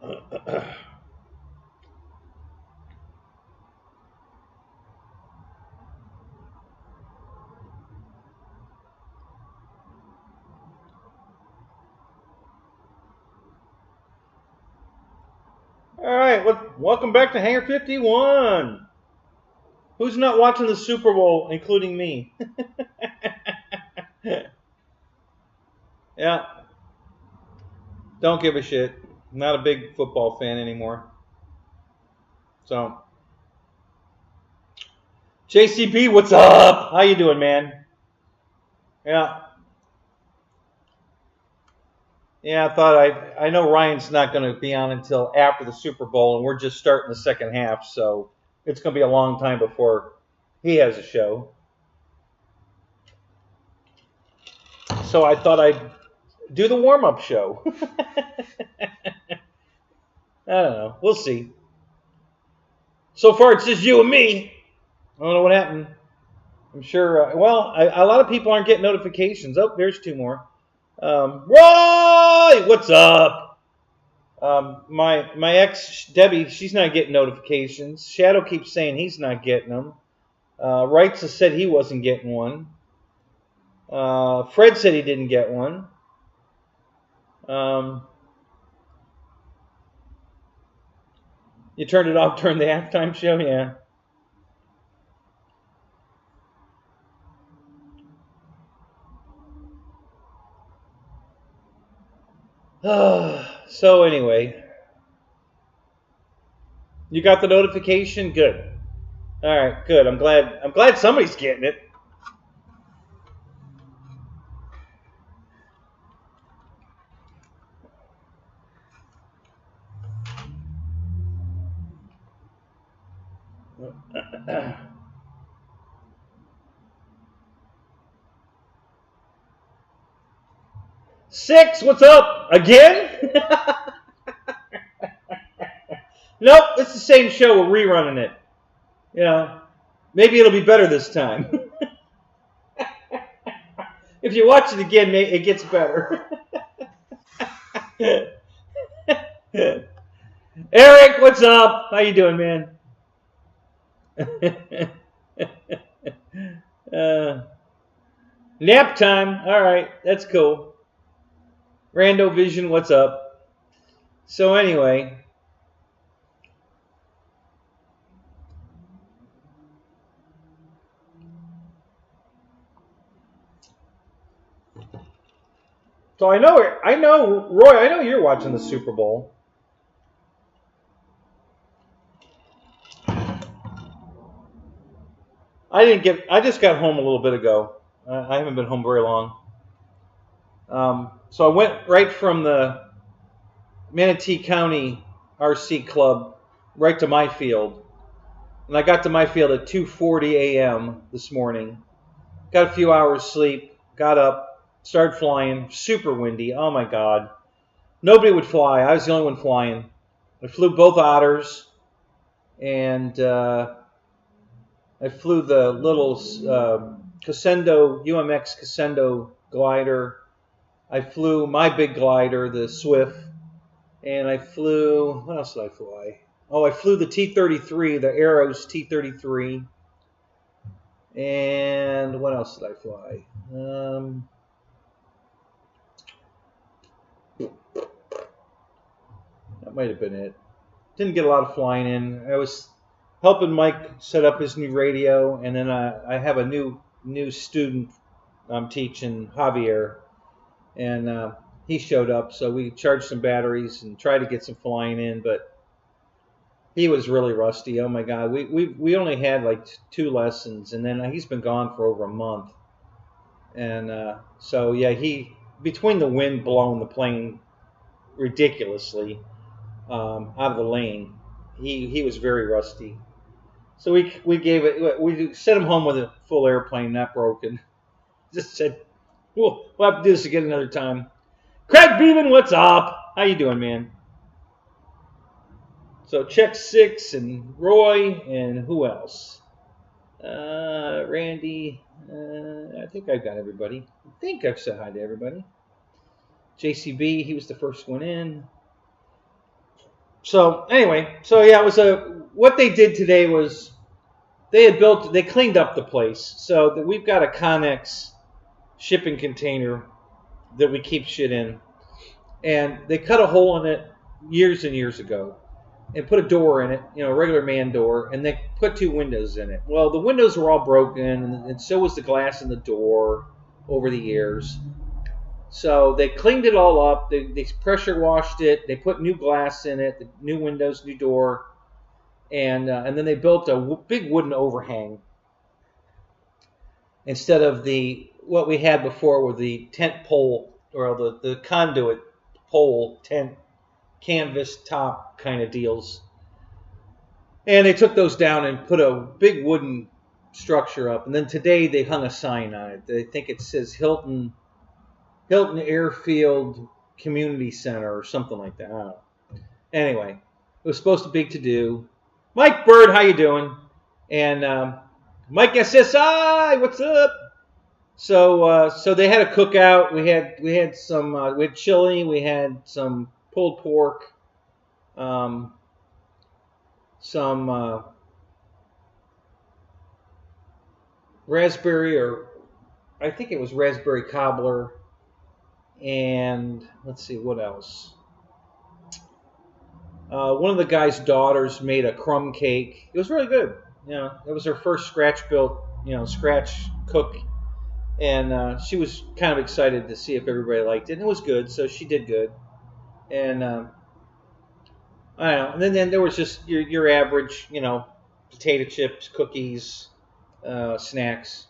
All right, welcome back to Hangar 51. Who's not watching the Super Bowl, including me? Yeah, don't give a shit. I'm not a big football fan anymore. So, JCB, what's up? How you doing, man? Yeah. Yeah, I know Ryan's not going to be on until after the Super Bowl, and we're just starting the second half, so it's going to be a long time before he has a show. So I thought I'd do the warm-up show. I don't know. We'll see. So far, it's just you and me. I don't know what happened. I'm sure. A lot of people aren't getting notifications. Oh, there's two more. Roy, what's up? My ex Debbie, she's not getting notifications. Shadow keeps saying he's not getting them. Wrights has said he wasn't getting one. Fred said he didn't get one. You turned it off during the halftime show, yeah. So anyway, you got the notification? Good. All right, good. I'm glad somebody's getting it. Six, what's up? Again? Nope, it's the same show. We're rerunning it. You know, maybe it'll be better this time. If you watch it again, it gets better. Eric, what's up? How you doing, man? Nap time. All right, that's cool. Rando Vision, what's up? So anyway. So I know, Roy, I know you're watching the Super Bowl. I just got home a little bit ago. I haven't been home very long. So I went right from the Manatee County RC Club right to my field. And I got to my field at 2:40 a.m. this morning. Got a few hours sleep, got up, started flying. Super windy. Oh my God. Nobody would fly. I was the only one flying. I flew both otters, and I flew the little Casendo, UMX Casendo glider. I flew my big glider, the Swift, and I flew, what else did I fly? Oh, I flew the T-33, the Arrows T-33. And what else did I fly? That might have been it. Didn't get a lot of flying in. I was helping Mike set up his new radio, and then I have a new student I'm teaching, Javier, and he showed up, so we charged some batteries and tried to get some flying in, but he was really rusty. Oh my God, we only had like 2 lessons, and then he's been gone for over a month, and so yeah, he between the wind blowing the plane ridiculously out of the lane, he was very rusty. So we sent him home with a full airplane, not broken. Just said, we'll have to do this again another time. Craig Beeman, what's up? How you doing, man? So check 6 and Roy and who else? Randy. I think I've got everybody. I think I've said hi to everybody. JCB, he was the first one in. So anyway, so yeah, it was what they did today was they cleaned up the place so that we've got a Connex shipping container that we keep shit in, and they cut a hole in it years and years ago and put a door in it, a regular man door, and they put 2 windows in it. Well, the windows were all broken, and so was the glass in the door over the years. So they cleaned it all up. They pressure washed it. They put new glass in it, new windows, new door, and then they built a big wooden overhang instead of what we had before with the tent pole or the conduit pole tent canvas top kind of deals. And they took those down and put a big wooden structure up. And then today they hung a sign on it. I think it says Hilton Airfield Community Center or something like that. I don't know. Anyway, it was supposed to be big to do. Mike Bird, how you doing? And Mike SSI, what's up? So they had a cookout. We had some we had chili. We had some pulled pork. Some raspberry, or I think it was raspberry cobbler, and let's see what else. One of the guy's daughters made a crumb cake. It was really good. It was her first scratch-built, scratch cook, and she was kind of excited to see if everybody liked it. And it was good, so she did good. And I don't know. And then there was just your average, potato chips, cookies, snacks.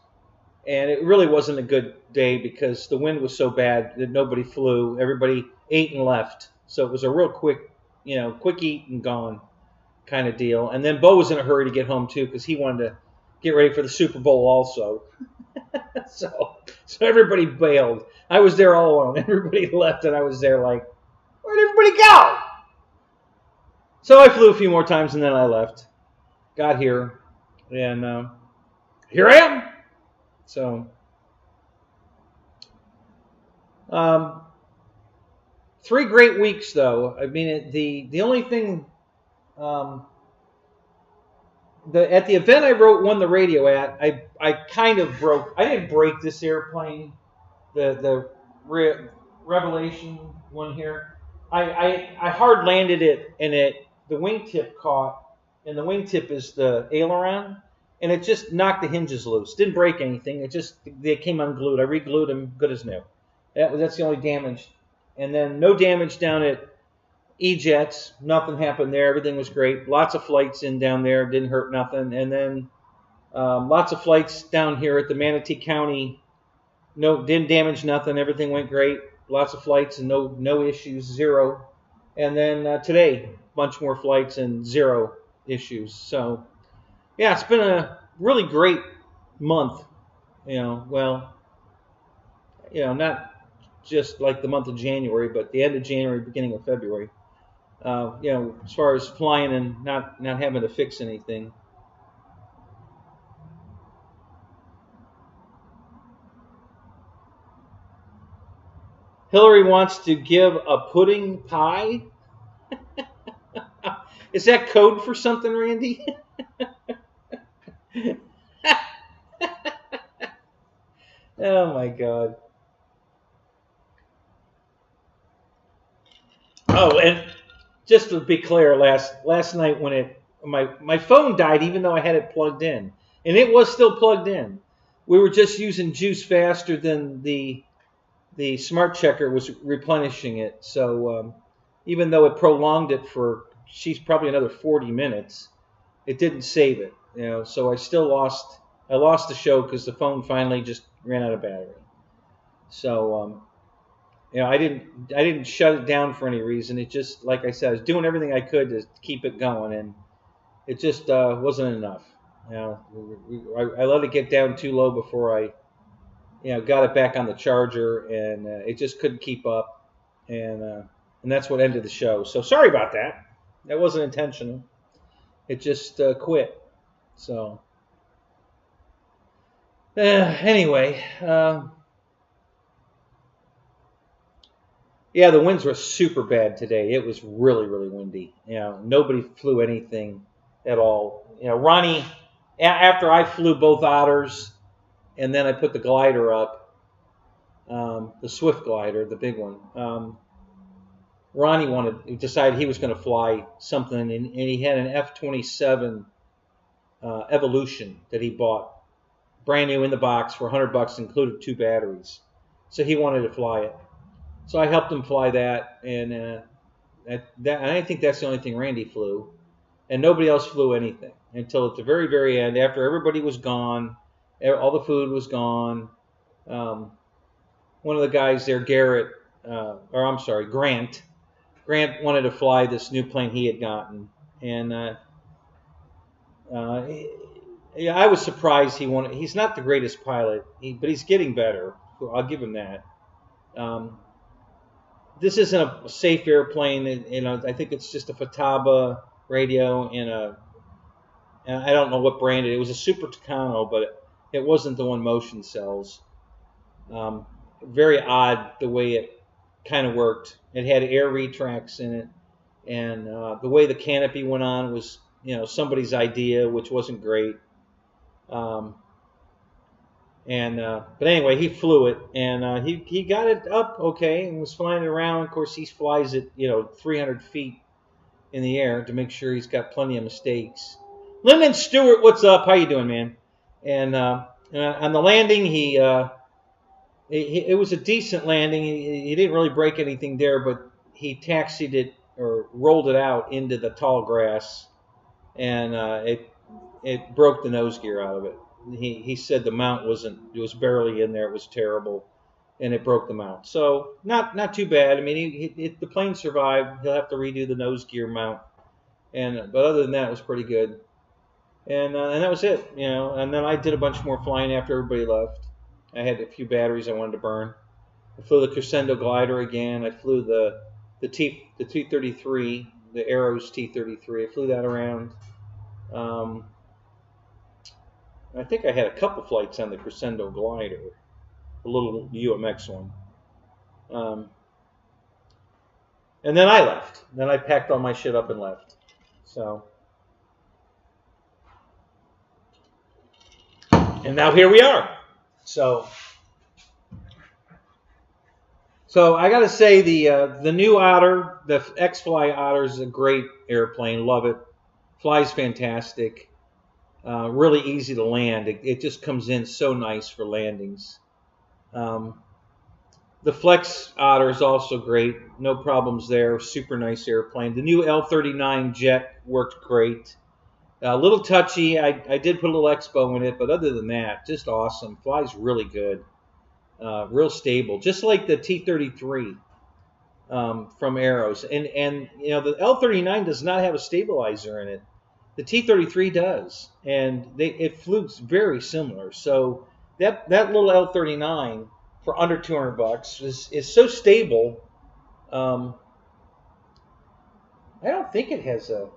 And it really wasn't a good day because the wind was so bad that nobody flew. Everybody ate and left. So it was a real quick eat and gone kind of deal. And then Bo was in a hurry to get home too because he wanted to get ready for the Super Bowl also. so everybody bailed. I was there all alone. Everybody left and I was there like, where'd everybody go? So I flew a few more times and then I left. Got here and here I am. So 3 great weeks though. I mean, the only thing at the event I won the radio at, I kind of broke. I didn't break this airplane, the Revelation one here. I hard landed it and the wingtip caught, and the wingtip is the aileron, and it just knocked the hinges loose. Didn't break anything. They came unglued. I re-glued them, good as new. That's the only damage. And then no damage down at E-Jets. Nothing happened there. Everything was great. Lots of flights in down there. Didn't hurt nothing. And then lots of flights down here at the Manatee County. No, didn't damage nothing. Everything went great. Lots of flights and no issues. 0. And then today, a bunch more flights and 0 issues. So yeah, it's been a really great month. Not just like the month of January, but the end of January, beginning of February. As far as flying and not having to fix anything. Hillary wants to give a pudding pie. Is that code for something, Randy? Oh my God. Oh, and just to be clear, last night when my phone died, even though I had it plugged in, and it was still plugged in. We were just using juice faster than the smart checker was replenishing it. So even though it prolonged it for probably another 40 minutes, it didn't save it. So I lost the show because the phone finally just ran out of battery. So I didn't shut it down for any reason. It just, like I said, I was doing everything I could to keep it going, and it just wasn't enough. I let it get down too low before I got it back on the charger, and it just couldn't keep up, and that's what ended the show. So sorry about that. That wasn't intentional. It just quit. So anyway, Yeah, the winds were super bad today. It was really, really windy. Nobody flew anything at all. Ronnie, after I flew both otters, and then I put the glider up, the Swift glider, the big one. Ronnie decided he was going to fly something, and he had an F-27 Evolution that he bought, brand new in the box for $100, included 2 batteries. So he wanted to fly it. So I helped him fly that, and and I think that's the only thing Randy flew, and nobody else flew anything until at the very, very end, after everybody was gone, all the food was gone. One of the guys there, Grant. Grant wanted to fly this new plane he had gotten, and yeah, I was surprised he wanted. He's not the greatest pilot, but he's getting better. I'll give him that. This isn't a safe airplane. I think it's just a Futaba radio and I don't know what brand it was. A Super Tucano, but it wasn't the one Motion sells. Very odd the way it kind of worked. It had air retracts in it, and the way the canopy went on was, somebody's idea, which wasn't great. But anyway, he flew it, and he got it up okay and was flying it around. Of course, he flies it 300 feet in the air to make sure he's got plenty of mistakes. Lyndon Stewart, what's up? How you doing, man? And on the landing, it was a decent landing. He didn't really break anything there, but he taxied it or rolled it out into the tall grass, and it broke the nose gear out of it. He said the mount it was barely in there. It was terrible, and it broke the mount. So not too bad. I mean, the plane survived. He'll have to redo the nose gear mount, but other than that, it was pretty good. And that was it, And then I did a bunch more flying after everybody left. I had a few batteries I wanted to burn. I flew the Crescendo glider again. I flew the T-33, the Arrows T-33. I flew that around. I think I had a couple flights on the Crescendo glider, the little UMX one. And then I left. Then I packed all my shit up and left. And now here we are. So I got to say the new Otter, the X-Fly Otter, is a great airplane. Love it. Flies fantastic. Really easy to land. It just comes in so nice for landings. The Flex Otter is also great. No problems there. Super nice airplane. The new L-39 jet worked great. A little touchy. I did put a little Expo in it, but other than that, just awesome. Flies really good. Real stable. Just like the T-33 from Arrows. And the L-39 does not have a stabilizer in it. The T-33 does. And it flew very similar. So that little L-39 for under $200 is so stable. I don't think it has a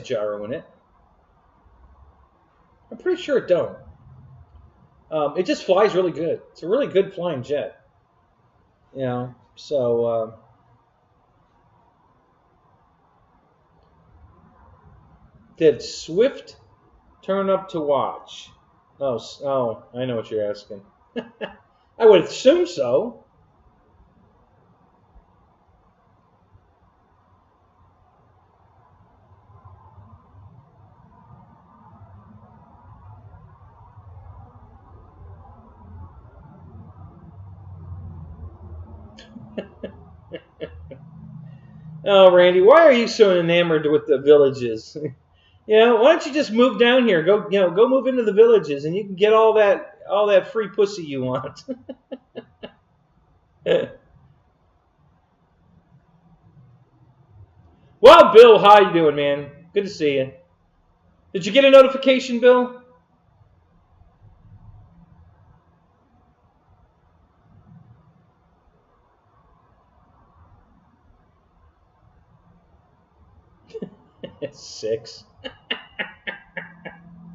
gyro in it. I'm pretty sure it don't. It just flies really good. It's a really good flying jet. So did Swift turn up to watch? Oh, I know what you're asking. I would assume so. Oh, Randy, why are you so enamored with the villages? Why don't you just move down here? Go move into the villages, and you can get all that free pussy you want. Well, Bill, how you doing, man? Good to see you. Did you get a notification, Bill? It's 6.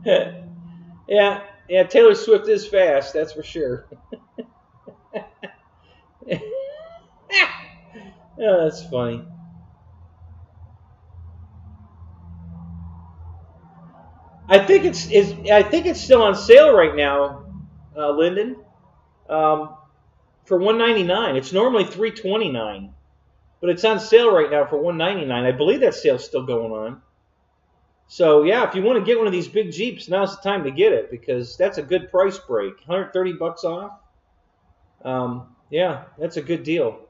Yeah, Taylor Swift is fast, that's for sure. Yeah, that's funny. I think it's still on sale right now, Lyndon. Um, for $199. It's normally $329, but it's on sale right now for $199. I believe that sale's still going on. So yeah, if you want to get one of these big Jeeps, now's the time to get it because that's a good price break. 130 bucks off. Yeah, that's a good deal.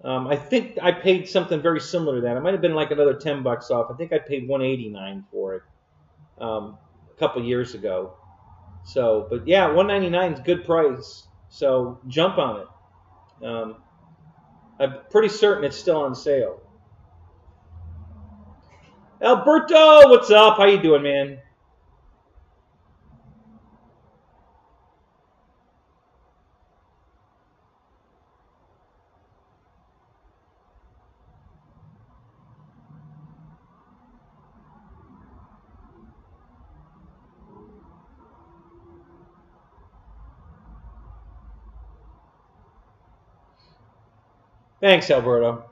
I think I paid something very similar to that. It might have been like another 10 bucks off. I think I paid 189 for it a couple years ago. So, but yeah, 199 is a good price. So jump on it. I'm pretty certain it's still on sale. Alberto, what's up? How you doing, man? Thanks, Alberto.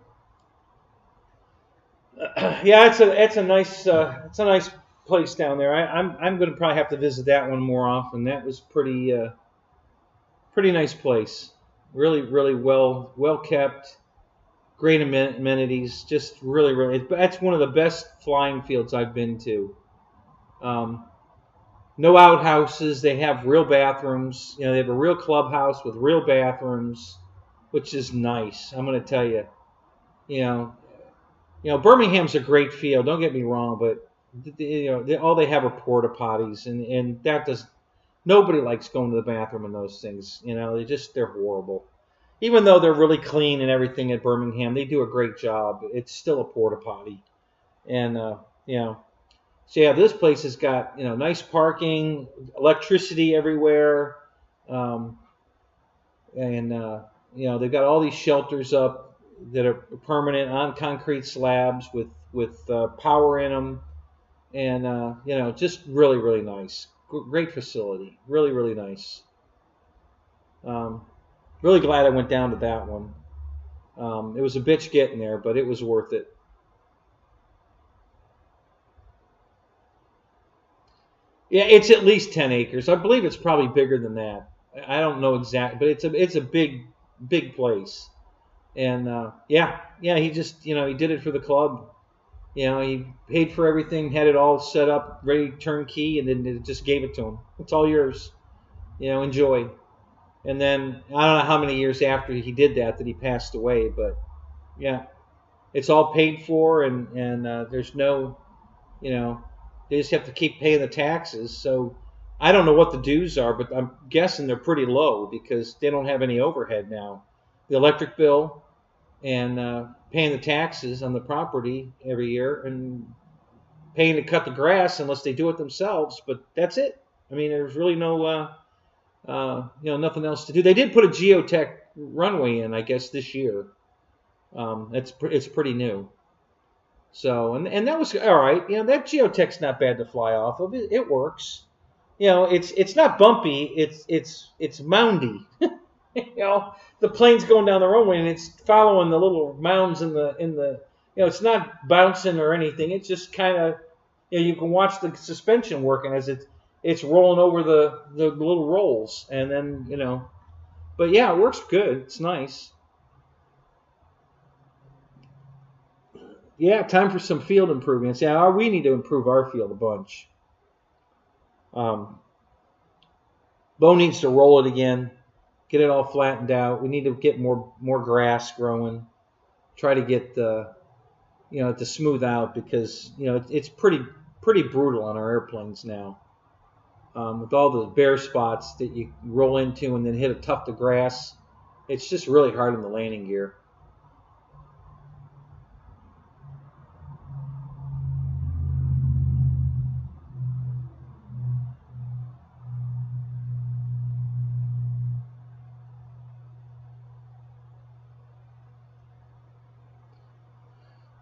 Yeah, it's a nice place down there. I'm going to probably have to visit that one more often. That was pretty nice place. Really well kept. Great amenities. Just really. That's one of the best flying fields I've been to. Um, no outhouses. They have real bathrooms. You know, they have a real clubhouse with real bathrooms, which is nice. I'm going to tell you. You know, Birmingham's a great field. Don't get me wrong, but all they have are porta potties, and that does nobody likes going to the bathroom in those things. They're horrible. Even though they're really clean and everything at Birmingham, they do a great job. It's still a porta potty, and you know. So yeah, this place has got nice parking, electricity everywhere, um, and they've got all these shelters up that are permanent on concrete slabs with power in them, and just really nice, great facility, really nice. Um, really glad I went down to that one. It was a bitch getting there, but it was worth it. Yeah, it's at least 10 acres. I believe it's probably bigger than that. I don't know exactly, but it's a big place. And yeah, he just he did it for the club. He paid for everything, had it all set up, ready, turnkey, and then it just gave it to him. It's all yours. Enjoy. And then I don't know how many years after he did that he passed away, but yeah, it's all paid for, and there's no, they just have to keep paying the taxes. So I don't know what the dues are, but I'm guessing they're pretty low because they don't have any overhead now. The electric bill and paying the taxes on the property every year and paying to cut the grass unless they do it themselves. But that's it. I mean, there's really no, nothing else to do. They did put a geotech runway in, I guess, this year. It's pretty new. So and that was all right. That geotech's not bad to fly off of. It works. It's not bumpy. It's moundy. The plane's going down the runway and it's following the little mounds in the. It's not bouncing or anything. It's just kind of you can watch the suspension working as it's rolling over the little rolls, and then. But yeah, it works good. It's nice. Yeah, time for some field improvements. Yeah, we need to improve our field a bunch. Um, Bo needs to roll it again, get it all flattened out. We need to get more grass growing. Try to get to smooth out because it's pretty brutal on our airplanes now. With all the bare spots that you roll into and then hit a tuft of grass, it's just really hard in the landing gear.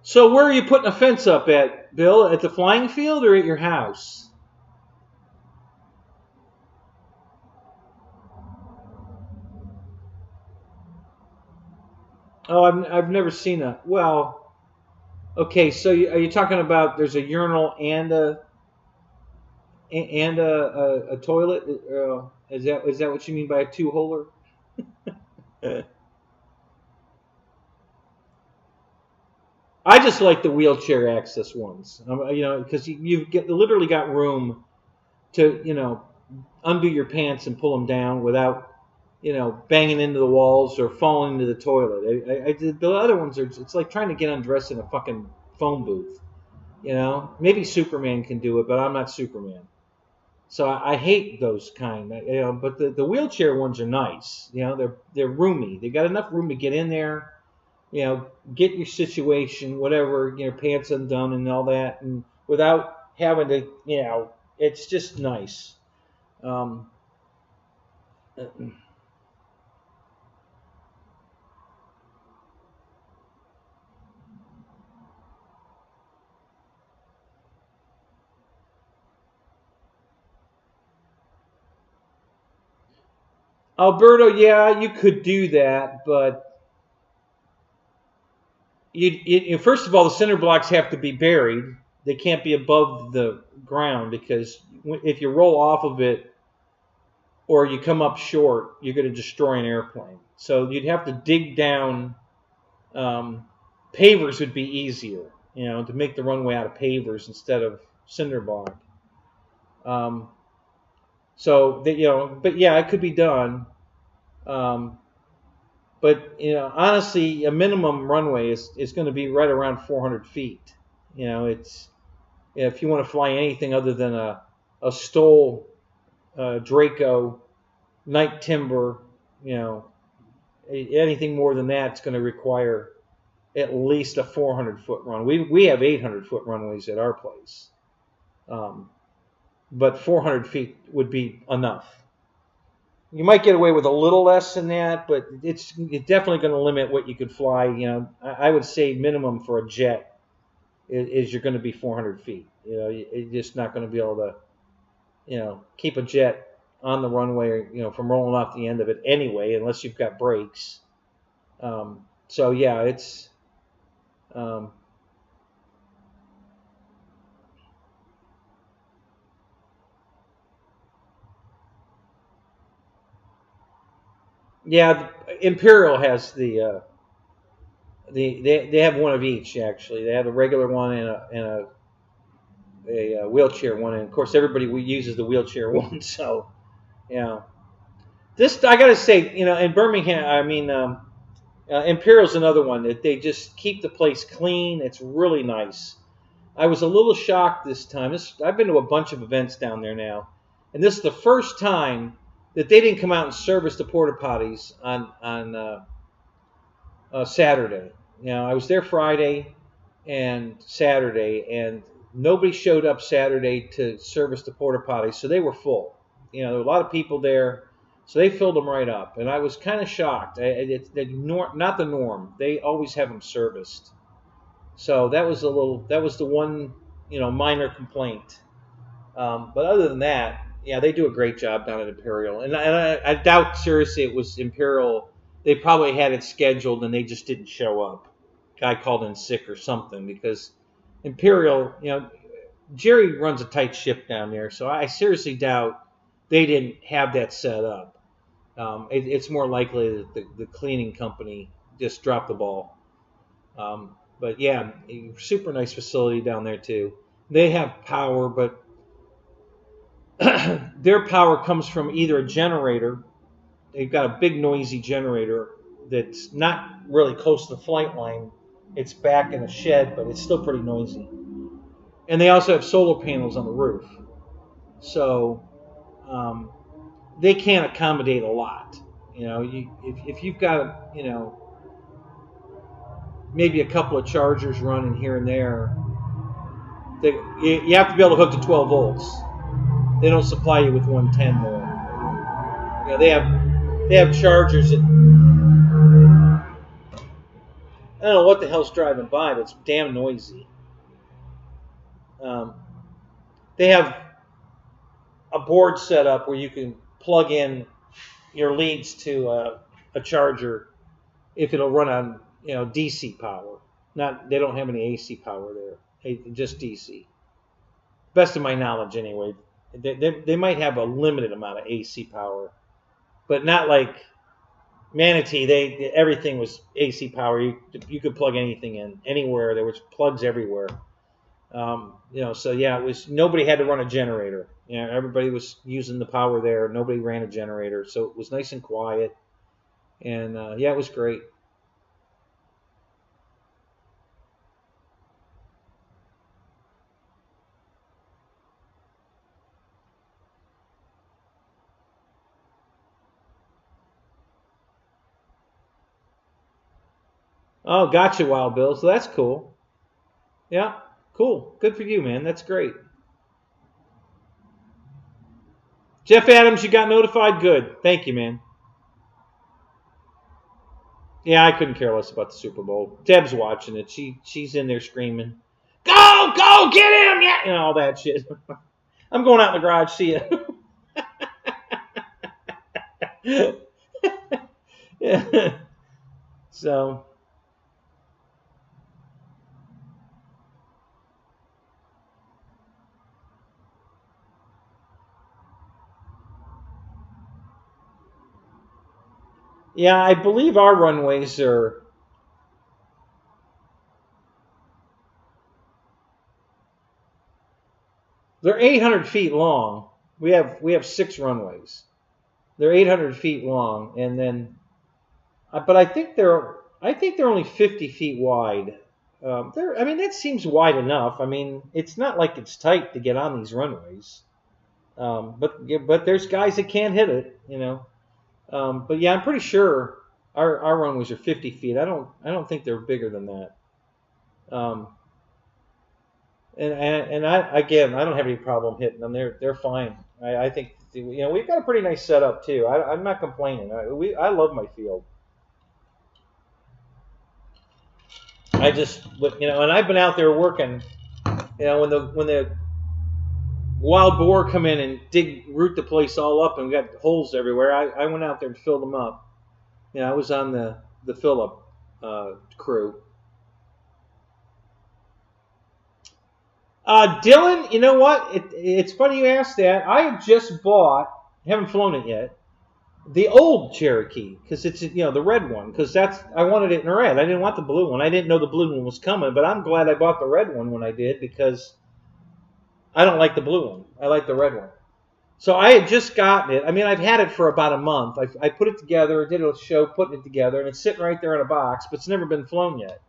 So where are you putting a fence up at, Bill? At the flying field or at your house? Oh, I've never seen a. Well, okay. So are you talking about there's a urinal and a toilet? Is that what you mean by a two-holer? I just like the wheelchair access ones. Because you've literally got room to undo your pants and pull them down without banging into the walls or falling into the toilet. I did the other ones are. It's like trying to get undressed in a fucking phone booth. Maybe Superman can do it, but I'm not Superman. So I hate those kind. But the wheelchair ones are nice. They're roomy. They got enough room to get in there. Get your situation, whatever, pants undone and all that, and without having to, it's just nice. Um, Alberto, yeah, you could do that, but first of all, the cinder blocks have to be buried. They can't be above the ground because if you roll off of it or you come up short, you're going to destroy an airplane. So you'd have to dig down. Pavers would be easier, to make the runway out of pavers instead of cinder block. But yeah, it could be done. But honestly, a minimum runway is going to be right around 400 feet. It's if you want to fly anything other than a Stoll Draco night timber, anything more than that, it's going to require at least a 400-foot run. We have 800-foot runways at our place, but 400 feet would be enough. You might get away with a little less than that, but it's definitely going to limit what you could fly. I would say minimum for a jet is you're going to be 400 feet. You're just not going to be able to, keep a jet on the runway, from rolling off the end of it anyway, unless you've got brakes. So yeah, it's. Yeah, Imperial has they have one of each actually. They have a regular one and a wheelchair one, and of course everybody uses the wheelchair one. So yeah, this I gotta say, in Birmingham, I mean, Imperial's another one that they just keep the place clean. It's really nice. I was a little shocked this time. I've been to a bunch of events down there now, and this is the first time that they didn't come out and service the porta potties on Saturday. I was there Friday and Saturday, and nobody showed up Saturday to service the porta potties, so they were full. There were a lot of people there, so they filled them right up, and I was kind of shocked. It's not the norm. They always have them serviced, so that was the one minor complaint. But other than that, yeah, they do a great job down at Imperial, and I doubt seriously it was Imperial. They probably had it scheduled and they just didn't show up. Guy called in sick or something, because Imperial, Jerry runs a tight ship down there, so I seriously doubt they didn't have that set up. It's more likely that the cleaning company just dropped the ball. But yeah, super nice facility down there too. They have power, but their power comes from either a generator. They've got a big noisy generator that's not really close to the flight line. It's back in a shed, but it's still pretty noisy. And they also have solar panels on the roof. So they can't accommodate a lot. If you've got, maybe a couple of chargers running here and there, you have to be able to hook to 12 volts. They don't supply you with 110 there. They have chargers that, I don't know what the hell's driving by, but it's damn noisy. They have a board set up where you can plug in your leads to a charger if it'll run on DC power. Not They don't have any AC power there. Just DC. Best of my knowledge, anyway. They might have a limited amount of AC power, but not like Manatee. Everything was AC power. You could plug anything in anywhere. There was plugs everywhere. So yeah, it was nobody had to run a generator. Everybody was using the power there. Nobody ran a generator, so it was nice and quiet. And yeah, it was great. Oh, gotcha, Wild Bill. So that's cool. Yeah, cool. Good for you, man. That's great. Jeff Adams, you got notified? Good. Thank you, man. Yeah, I couldn't care less about the Super Bowl. Deb's watching it. She's in there screaming, go, get him, yeah, and all that shit. I'm going out in the garage. See ya. Yeah. So, yeah, I believe our runways they're 800 feet long. We have 6 runways. They're 800 feet long, and then, but I think they're only 50 feet wide. I mean, that seems wide enough. I mean, it's not like it's tight to get on these runways. But there's guys that can't hit it. But yeah, I'm pretty sure our runways are 50 feet. I don't think they're bigger than that. Um, and I don't have any problem hitting them. They're fine. I think we've got a pretty nice setup too. I'm not complaining. I love my field. And I've been out there working. When the wild boar come in and root the place all up and we got holes everywhere, I went out there and filled them up. I was on the fill up crew. Dylan, you know what? It's funny you asked that. I have just bought, haven't flown it yet, the old Cherokee, because it's the red one, because I wanted it in red. I didn't want the blue one. I didn't know the blue one was coming, but I'm glad I bought the red one when I did, because I don't like the blue one. I like the red one. So I had just gotten it. I mean, I've had it for about a month. I put it together, did a show putting it together, and it's sitting right there in a box, but it's never been flown yet.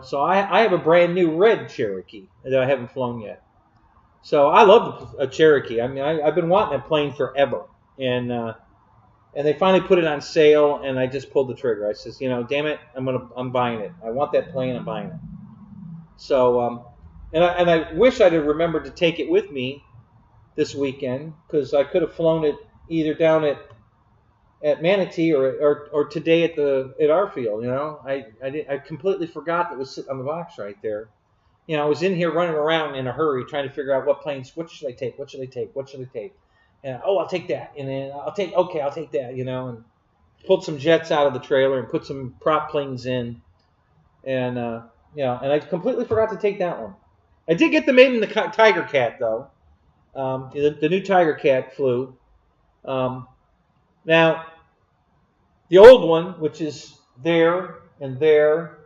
So I have a brand new red Cherokee that I haven't flown yet. So I love a Cherokee. I mean, I've been wanting that plane forever, and they finally put it on sale, and I just pulled the trigger. I says, damn it, I'm buying it. I want that plane. I'm buying it. So and I wish I'd have remembered to take it with me this weekend, because I could have flown it either down at Manatee or today at our field. I completely forgot that it was sitting on the box right there. I was in here running around in a hurry trying to figure out what should I take, and I'll take that, and then I'll take that, and pulled some jets out of the trailer and put some prop planes in, and and I completely forgot to take that one. I did get the Made in the Tiger Cat though. The new Tiger Cat flew. Now, the old one, which is there and there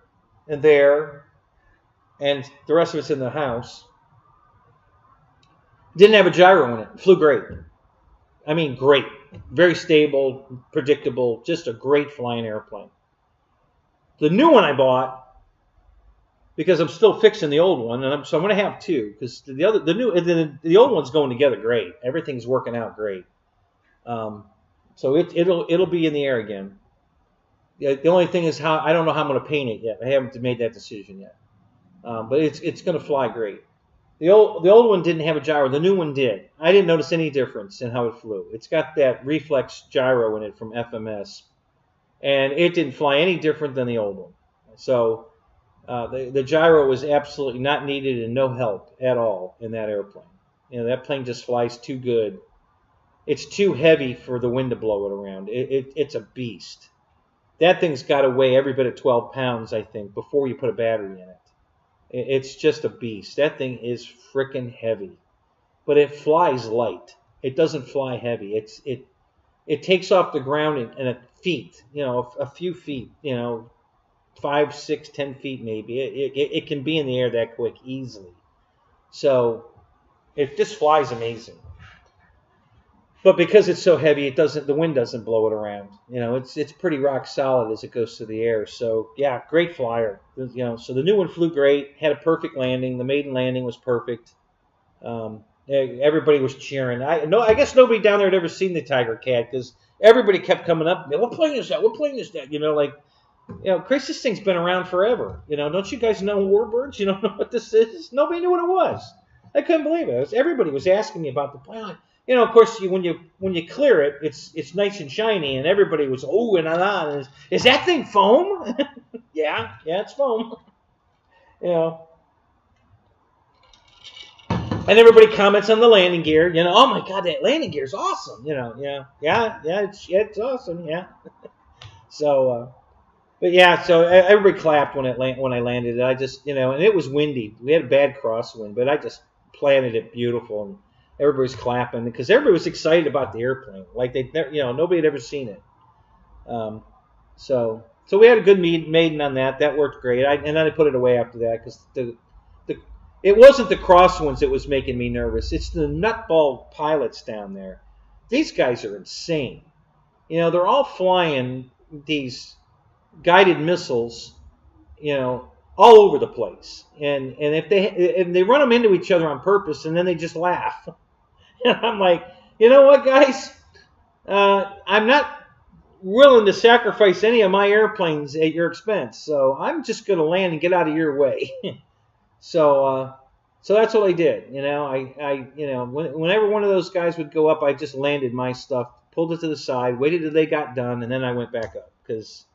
and there, and the rest of it's in the house, didn't have a gyro in it. It flew great. I mean, great. Very stable, predictable, just a great flying airplane. The new one I bought, because I'm still fixing the old one, and so I'm going to have 2, because the old one's going together great. Everything's working out great. So it'll be in the air again. The only thing is I don't know how I'm going to paint it yet. I haven't made that decision yet. But it's going to fly great. The old one didn't have a gyro. The new one did. I didn't notice any difference in how it flew. It's got that reflex gyro in it from FMS, and it didn't fly any different than the old one. So the gyro was absolutely not needed and no help at all in that airplane. That plane just flies too good. It's too heavy for the wind to blow it around. It's a beast. that thing's got to weigh every bit of 12 pounds, I think, before you put a battery in it. It's just a beast. That thing is freaking heavy, but it flies light. It doesn't fly heavy. It takes off the ground in feet, a few feet, 5, 6, 10 feet maybe. It can be in the air that quick easily. So it just flies amazing. But because it's so heavy, the wind doesn't blow it around. It's pretty rock solid as it goes through the air. So yeah, great flyer. So the new one flew great, had a perfect landing. The maiden landing was perfect. Everybody was cheering. I guess nobody down there had ever seen the Tiger Cat because everybody kept coming up. We're playing this out. We're playing this out. Chris, this thing's been around forever. Don't you guys know Warbirds? You don't know what this is? Nobody knew what it was. I couldn't believe it. Everybody was asking me about the plane. Of course, when you clear it, it's nice and shiny, and everybody was and on. Is that thing foam? yeah, it's foam. And everybody comments on the landing gear. Oh my God, that landing gear is awesome. It's awesome. Yeah. So, but yeah, so everybody clapped when I landed it. I just, and it was windy. We had a bad crosswind, but I just planted it beautiful, and everybody's clapping because everybody was excited about the airplane. Like nobody had ever seen it. So we had a good maiden on that. That worked great. And then I put it away after that because it wasn't the crosswinds that was making me nervous. It's the nutball pilots down there. These guys are insane. They're all flying these guided missiles, all over the place. And if they run them into each other on purpose, and then they just laugh. And I'm like, you know what, guys? I'm not willing to sacrifice any of my airplanes at your expense, so I'm just going to land and get out of your way. So that's what I did. Whenever one of those guys would go up, I just landed my stuff, pulled it to the side, waited till they got done, and then I went back up because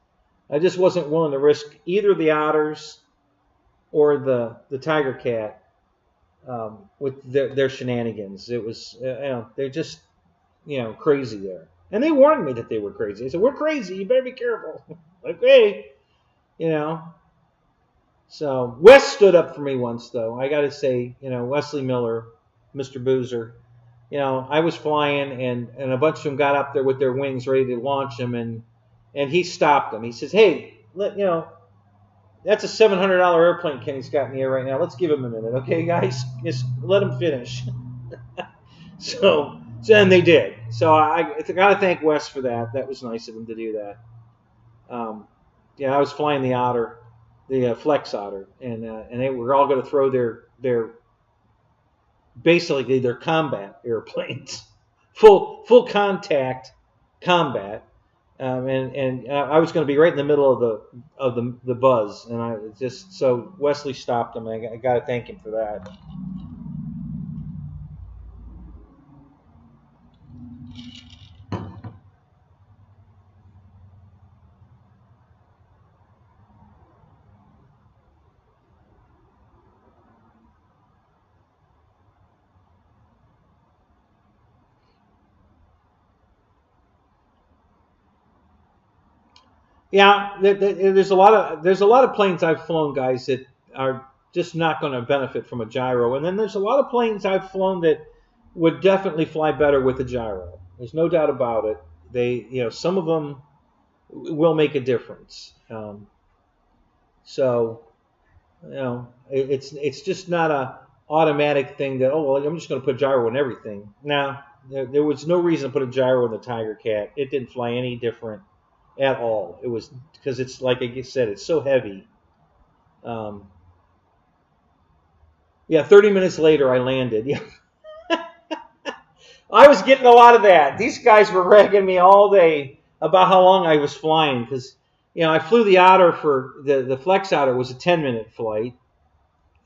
I just wasn't willing to risk either the Otters or the Tiger Cat with their shenanigans. It was, they're just, crazy there. And they warned me that they were crazy. They said, "We're crazy. You better be careful." Okay, So Wes stood up for me once, though. I got to say, Wesley Miller, Mr. Boozer. I was flying, and a bunch of them got up there with their wings ready to launch them, and he stopped them. He says, "Hey, that's a $700 airplane Kenny's got in the air right now. Let's give him a minute, okay, guys? Just let him finish." So then they did. So I got to thank Wes for that. That was nice of him to do that. I was flying the Otter, the Flex Otter, and they were all going to throw their basically their combat airplanes, full contact combat. And I was going to be right in the middle of the buzz, and so Wesley stopped him. And I got to thank him for that. Yeah, there's a lot of planes I've flown, guys, that are just not going to benefit from a gyro, and then there's a lot of planes I've flown that would definitely fly better with a gyro. There's no doubt about it. Some of them will make a difference. It's just not a automatic thing that I'm just going to put gyro in everything. Now, there was no reason to put a gyro in the Tiger Cat. It didn't fly any different at all. It was because it's like I said, it's so heavy. 30 minutes later I landed. Yeah. I was getting a lot of that. These guys were ragging me all day about how long I was flying because I flew the Otter for the Flex Otter was a 10-minute flight,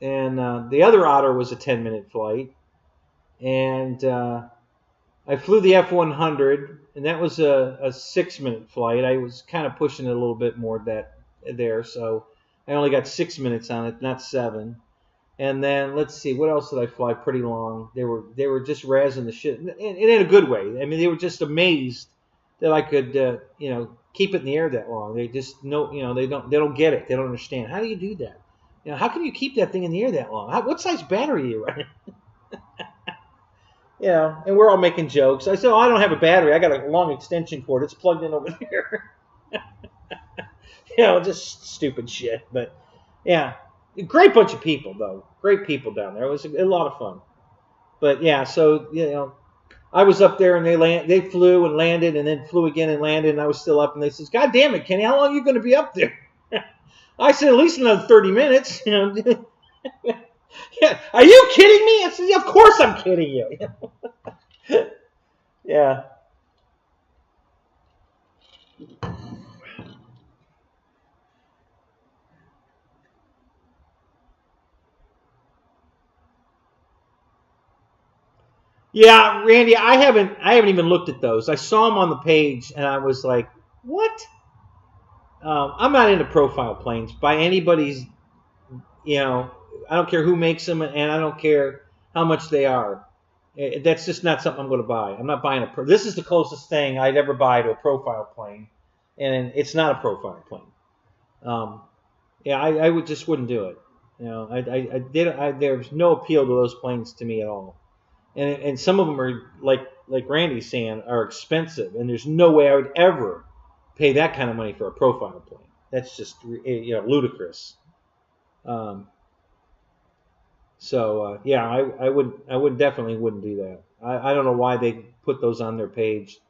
and the other Otter was a 10-minute flight, and I flew the F-100, and that was a 6-minute flight. I was kind of pushing it a little bit more there, so I only got 6 minutes on it, not 7. And then let's see, what else did I fly pretty long? They were just razzing the shit, and in a good way. I mean, they were just amazed that I could keep it in the air that long. They just know, they don't get it. They don't understand. How do you do that? How can you keep that thing in the air that long? What size battery are you running? And we're all making jokes. I said, I don't have a battery. I got a long extension cord. It's plugged in over there. Just stupid shit. But yeah, great bunch of people though. Great people down there. It was a lot of fun. But yeah, so I was up there and they flew and landed and then flew again and landed and I was still up and they says, God damn it, Kenny, how long are you going to be up there? I said, at least another 30 minutes. Yeah, are you kidding me? I said, yeah, of course I'm kidding you. Yeah. Yeah, Randy, I haven't even looked at those. I saw them on the page and I was like, what? I'm not into profile planes by anybody's. I don't care who makes them and I don't care how much they are. That's just not something I'm going to buy. I'm not buying this is the closest thing I'd ever buy to a profile plane, and it's not a profile plane. I just wouldn't do it. There's no appeal to those planes to me at all, and some of them are like Randy's saying are expensive, and there's no way I would ever pay that kind of money for a profile plane. That's just ludicrous. I definitely wouldn't do that. I don't know why they put those on their page.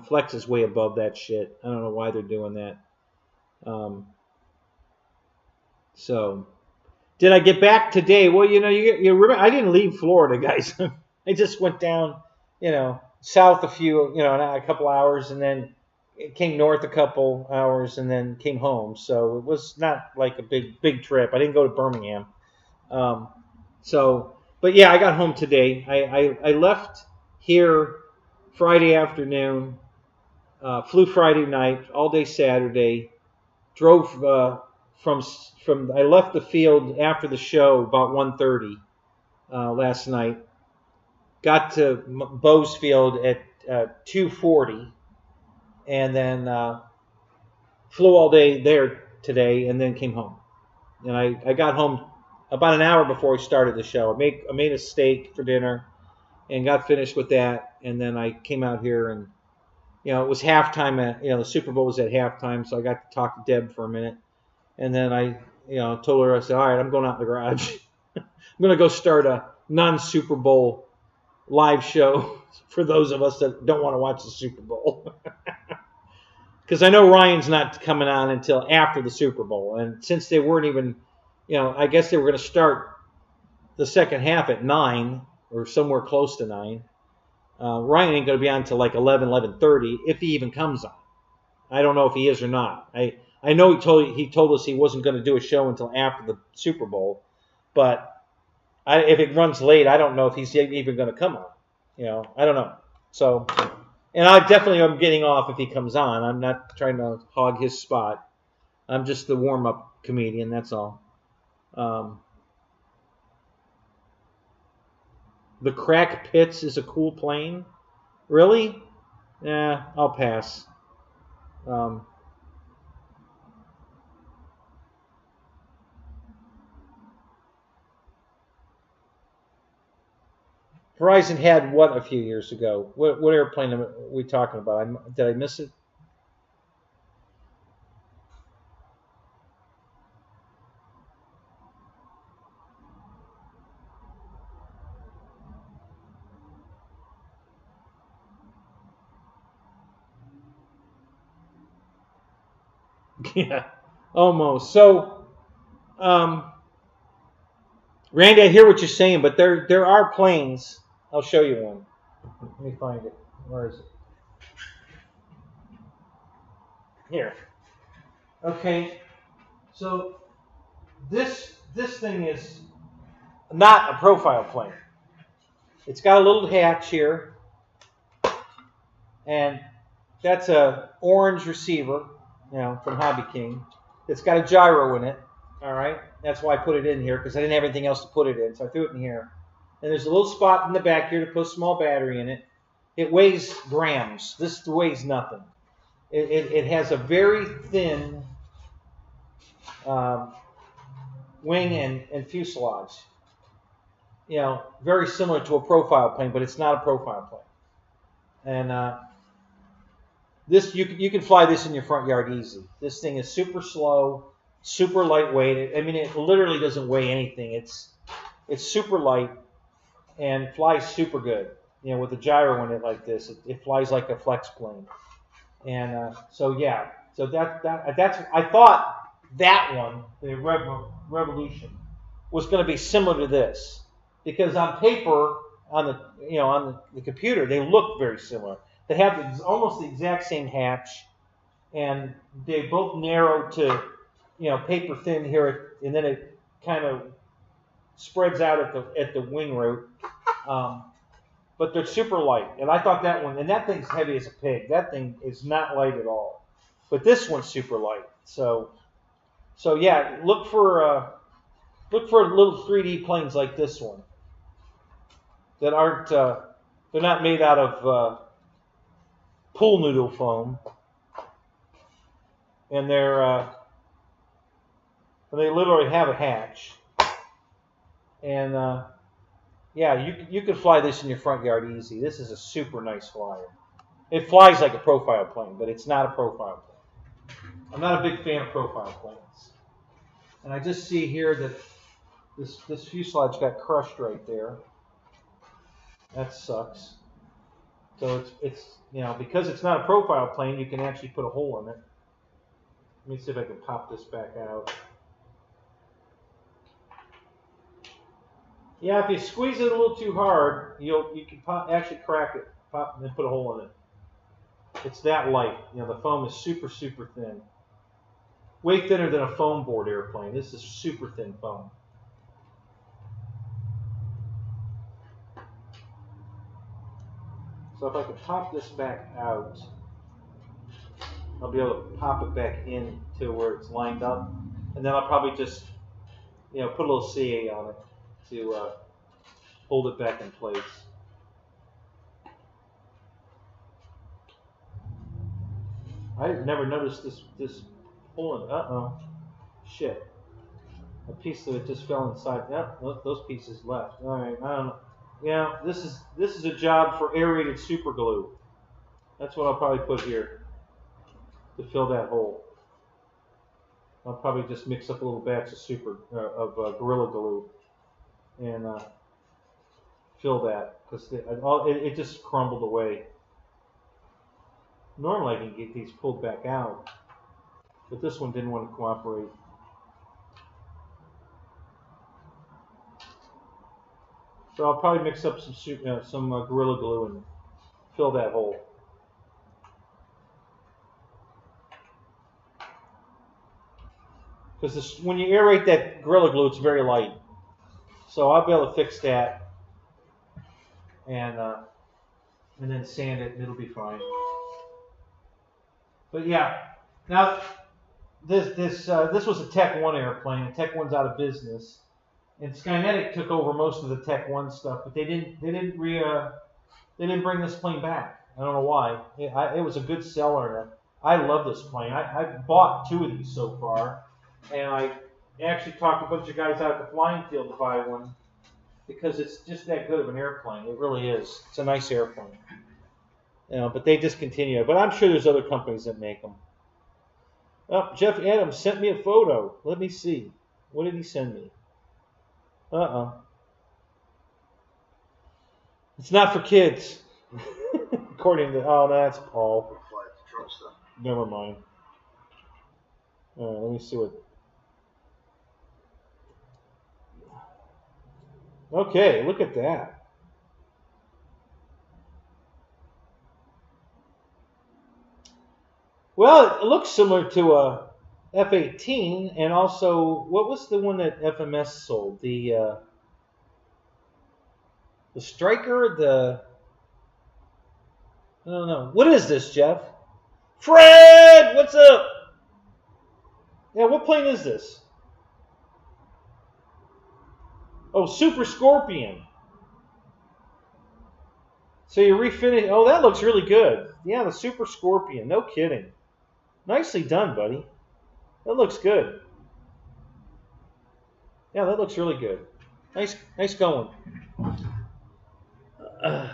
Flex is way above that shit. I don't know why they're doing that. So, did I get back today? Well, you remember I didn't leave Florida, guys. I just went down, south a couple hours, and then it came north a couple hours, and then came home. So it was not like a big trip. I didn't go to Birmingham. But yeah, I got home today. I left here Friday afternoon, flew Friday night, all day Saturday, drove I left the field after the show about 1:30 last night, got to Bose Field at 2:40, and then flew all day there today, and then came home. And I got home about an hour before we started the show. I made a steak for dinner and got finished with that. And then I came out here and, it was halftime. The Super Bowl was at halftime. So I got to talk to Deb for a minute. And then I, told her, I said, all right, I'm going out in the garage. I'm going to go start a non-Super Bowl live show for those of us that don't want to watch the Super Bowl. Because I know Ryan's not coming on until after the Super Bowl. And since they weren't even... I guess they were going to start the second half at 9 or somewhere close to 9. Ryan ain't going to be on until like 11:30 if he even comes on. I don't know if he is or not. I know he told us he wasn't going to do a show until after the Super Bowl, but if it runs late, I don't know if he's even going to come on. I don't know. So, and I definitely am getting off if he comes on. I'm not trying to hog his spot. I'm just the warm-up comedian. That's all. The Crack Pitts is a cool plane. Really? Yeah, I'll pass. Verizon had what a few years ago? What airplane are we talking about? Did I miss it? Yeah, almost. So, Randy, I hear what you're saying, but there are planes. I'll show you one. Let me find it. Where is it? Here. Okay. So this thing is not a profile plane. It's got a little hatch here, and that's a orange receiver, from Hobby King. It's got a gyro in it. All right, that's why I put it in here because I didn't have anything else to put it in, so I threw it in here. And there's a little spot in the back here to put a small battery in it. It weighs grams. This weighs nothing. It has a very thin wing and fuselage. You know, very similar to a profile plane, but it's not a profile plane. And this you can fly this in your front yard easy. This thing is super slow, super lightweight. I mean, it literally doesn't weigh anything. It's super light and flies super good. You know, with a gyro in it like this, it flies like a flex plane. And so yeah, so that's I thought that one, the Revolution, was going to be similar to this, because on paper, on the computer, they look very similar. They have almost the exact same hatch, and they both narrow to, paper thin here, and then it kind of spreads out at the wing root. But they're super light, and I thought that one, and that thing's heavy as a pig. That thing is not light at all, but this one's super light. So yeah, look for little 3D planes like this one that aren't they're not made out of pool noodle foam, and they literally have a hatch, and yeah, you can fly this in your front yard easy. This is a super nice flyer. It flies like a profile plane, but it's not a profile plane. I'm not a big fan of profile planes. And I just see here that this fuselage got crushed right there. That sucks. So it's because it's not a profile plane, you can actually put a hole in it. Let me see if I can pop this back out. Yeah, if you squeeze it a little too hard, you can actually crack it, pop, and then put a hole in it. It's that light. The foam is super, super thin. Way thinner than a foam board airplane. This is super thin foam. So if I could pop this back out, I'll be able to pop it back in to where it's lined up, and then I'll probably just, put a little CA on it to hold it back in place. I never noticed this hole in. Shit. A piece of it just fell inside. Yep, those pieces left. All right, I don't know. Yeah, this is a job for aerated super glue. That's what I'll probably put here to fill that hole. I'll probably just mix up a little batch of Gorilla Glue and fill that, because it just crumbled away. Normally I can get these pulled back out, but this one didn't want to cooperate. So I'll probably mix up some Gorilla Glue and fill that hole. Because when you aerate that Gorilla Glue, it's very light. So I'll be able to fix that and then sand it, and it'll be fine. But yeah, now this was a Tech 1 airplane. And Tech 1's out of business, and Skynetic took over most of the Tech 1 stuff, but they didn't bring this plane back. I don't know why. It was a good seller, and I love this plane. I've bought 2 of these so far, and I actually talked to a bunch of guys out at the flying field to buy one, because it's just that good of an airplane. It really is. It's a nice airplane. But they discontinued it. But I'm sure there's other companies that make them. Oh, Jeff Adams sent me a photo. Let me see. What did he send me? It's not for kids. According to... Oh, that's Paul. Never mind. Let me see what... Okay, look at that. Well, it looks similar to a F-18, and also, what was the one that FMS sold? The Striker, I don't know. What is this, Jeff? Fred, what's up? Yeah, what plane is this? Oh, Super Scorpion. So you refinish. Oh, that looks really good. Yeah, the Super Scorpion. No kidding. Nicely done, buddy. That looks good. Yeah, that looks really good. Nice going. Uh,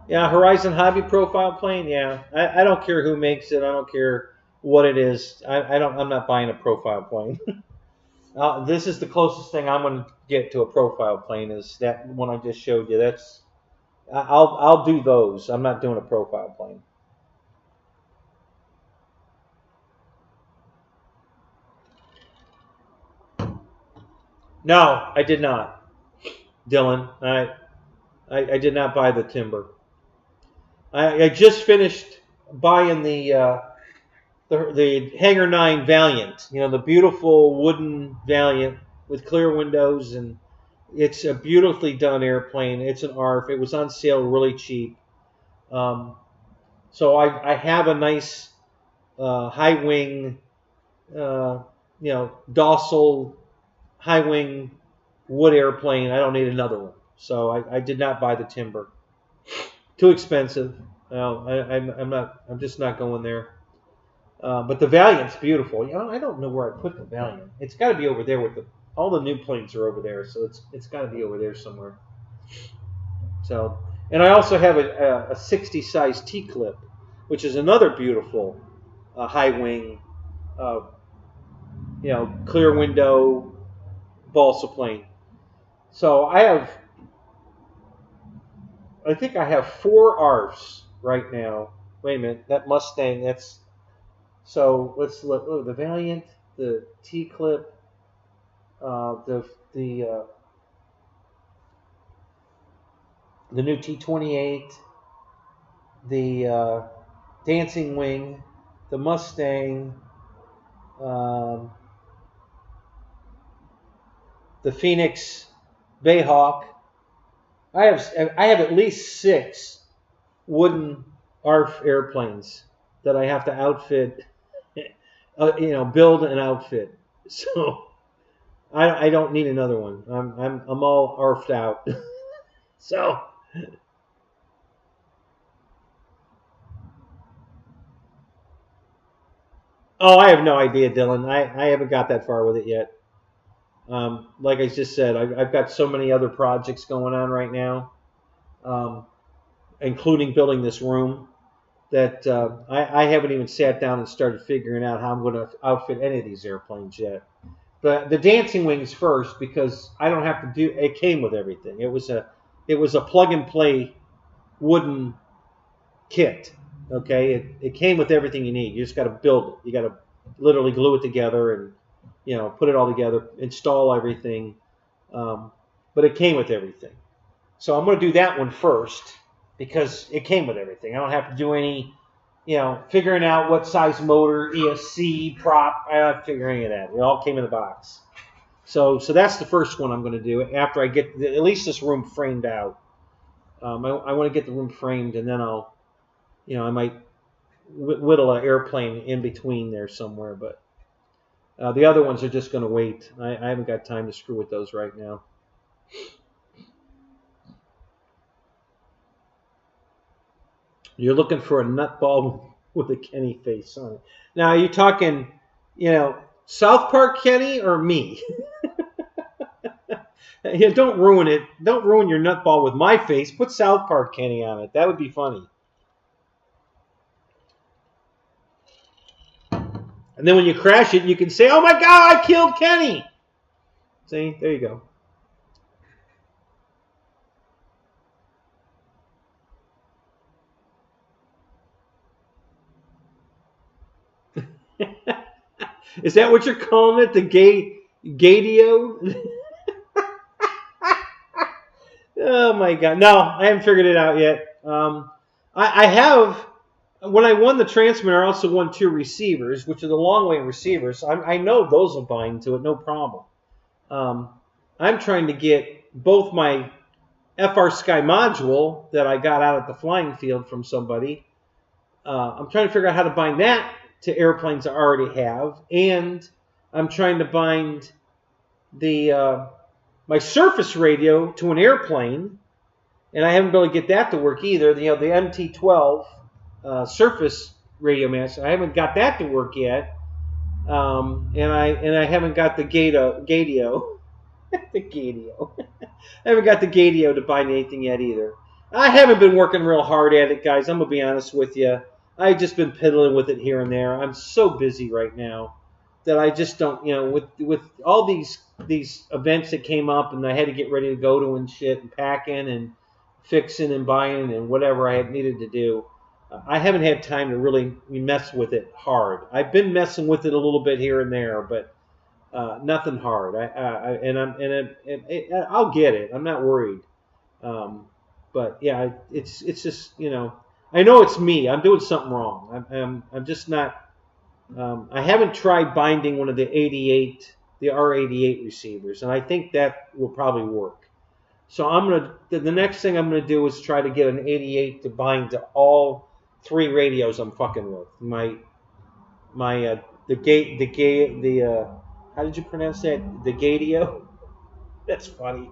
yeah, Horizon Hobby Profile plane. Yeah, I don't care who makes it. I don't care what it is. I don't. I'm not buying a profile plane. This is the closest thing I'm going to get to a profile plane. Is that one I just showed you? I'll do those. I'm not doing a profile plane. No, I did not, Dylan. I did not buy the timber. I just finished buying the Hangar 9 Valiant. You know, the beautiful wooden Valiant with clear windows, and it's a beautifully done airplane. It's an ARF. It was on sale really cheap. Um, so I have a nice high wing, docile high wing wood airplane. I don't need another one. So I did not buy the timber. Too expensive. I'm not. I'm just not going there. But the Valiant's beautiful. You know, I don't know where I put the Valiant. It's got to be over there with all the new planes are over there, so it's got to be over there somewhere. So, and I also have a 60 size T clip, which is another beautiful high wing, uh, clear window balsa plane. So I think I have 4 ARFs right now. Wait a minute, that Mustang. So let's look. Oh, the Valiant, the T clip, the the new T-28, the Dancing Wing, the Mustang, um, the Phoenix Bayhawk. I have at least 6 wooden ARF airplanes that I have to outfit, build and outfit. So I don't need another one. I'm all ARFed out. So. Oh, I have no idea, Dylan. I haven't got that far with it yet. Like I just said, I've got so many other projects going on right now, um, including building this room, that I haven't even sat down and started figuring out how I'm going to outfit any of these airplanes yet. But the Dancing Wings first, because I don't have to do. It came with everything. It was a plug and play wooden kit. Okay, it came with everything you need. You just got to build it. You got to literally glue it together and put it all together, install everything. But it came with everything. So I'm going to do that one first because it came with everything. I don't have to do any, figuring out what size motor, ESC, prop. I don't have to figure any of that. It all came in the box. So that's the first one I'm going to do after I get at least this room framed out. I want to get the room framed, and then I might whittle an airplane in between there somewhere. But the other ones are just going to wait. I haven't got time to screw with those right now. You're looking for a nutball with a Kenny face on it. Now, are you talking, South Park Kenny or me? Yeah, don't ruin it. Don't ruin your nutball with my face. Put South Park Kenny on it. That would be funny. And then when you crash it, you can say, "Oh my God, I killed Kenny." See, there you go. Is that what you're calling it? The Gadio? Oh my God. No, I haven't figured it out yet. I have, when I won the transmitter, I also won 2 receivers, which are the long way receivers. I know those will bind to it, no problem. I'm trying to get both my FR Sky module that I got out at the flying field from somebody. I'm trying to figure out how to bind that to airplanes I already have, and I'm trying to bind the my surface radio to an airplane, and I haven't been able to get that to work either. The MT-12 surface radio mast, I haven't got that to work yet, and I haven't got the Gadio the Gadio. I haven't got the Gadio to bind anything yet either. I haven't been working real hard at it, guys. I'm gonna be honest with you. I've just been piddling with it here and there. I'm so busy right now that I just don't, with all these events that came up and I had to get ready to go to and shit and packing and fixing and buying and whatever I had needed to do. I haven't had time to really mess with it hard. I've been messing with it a little bit here and there, but nothing hard. I'll get it. I'm not worried. But yeah, it's just, I know it's me. I'm doing something wrong. I'm just not. I haven't tried binding one of the R88 receivers, and I think that will probably work. So the next thing I'm gonna do is try to get an 88 to bind to all 3 radios I'm fucking with. How did you pronounce that? The Gadio? That's funny.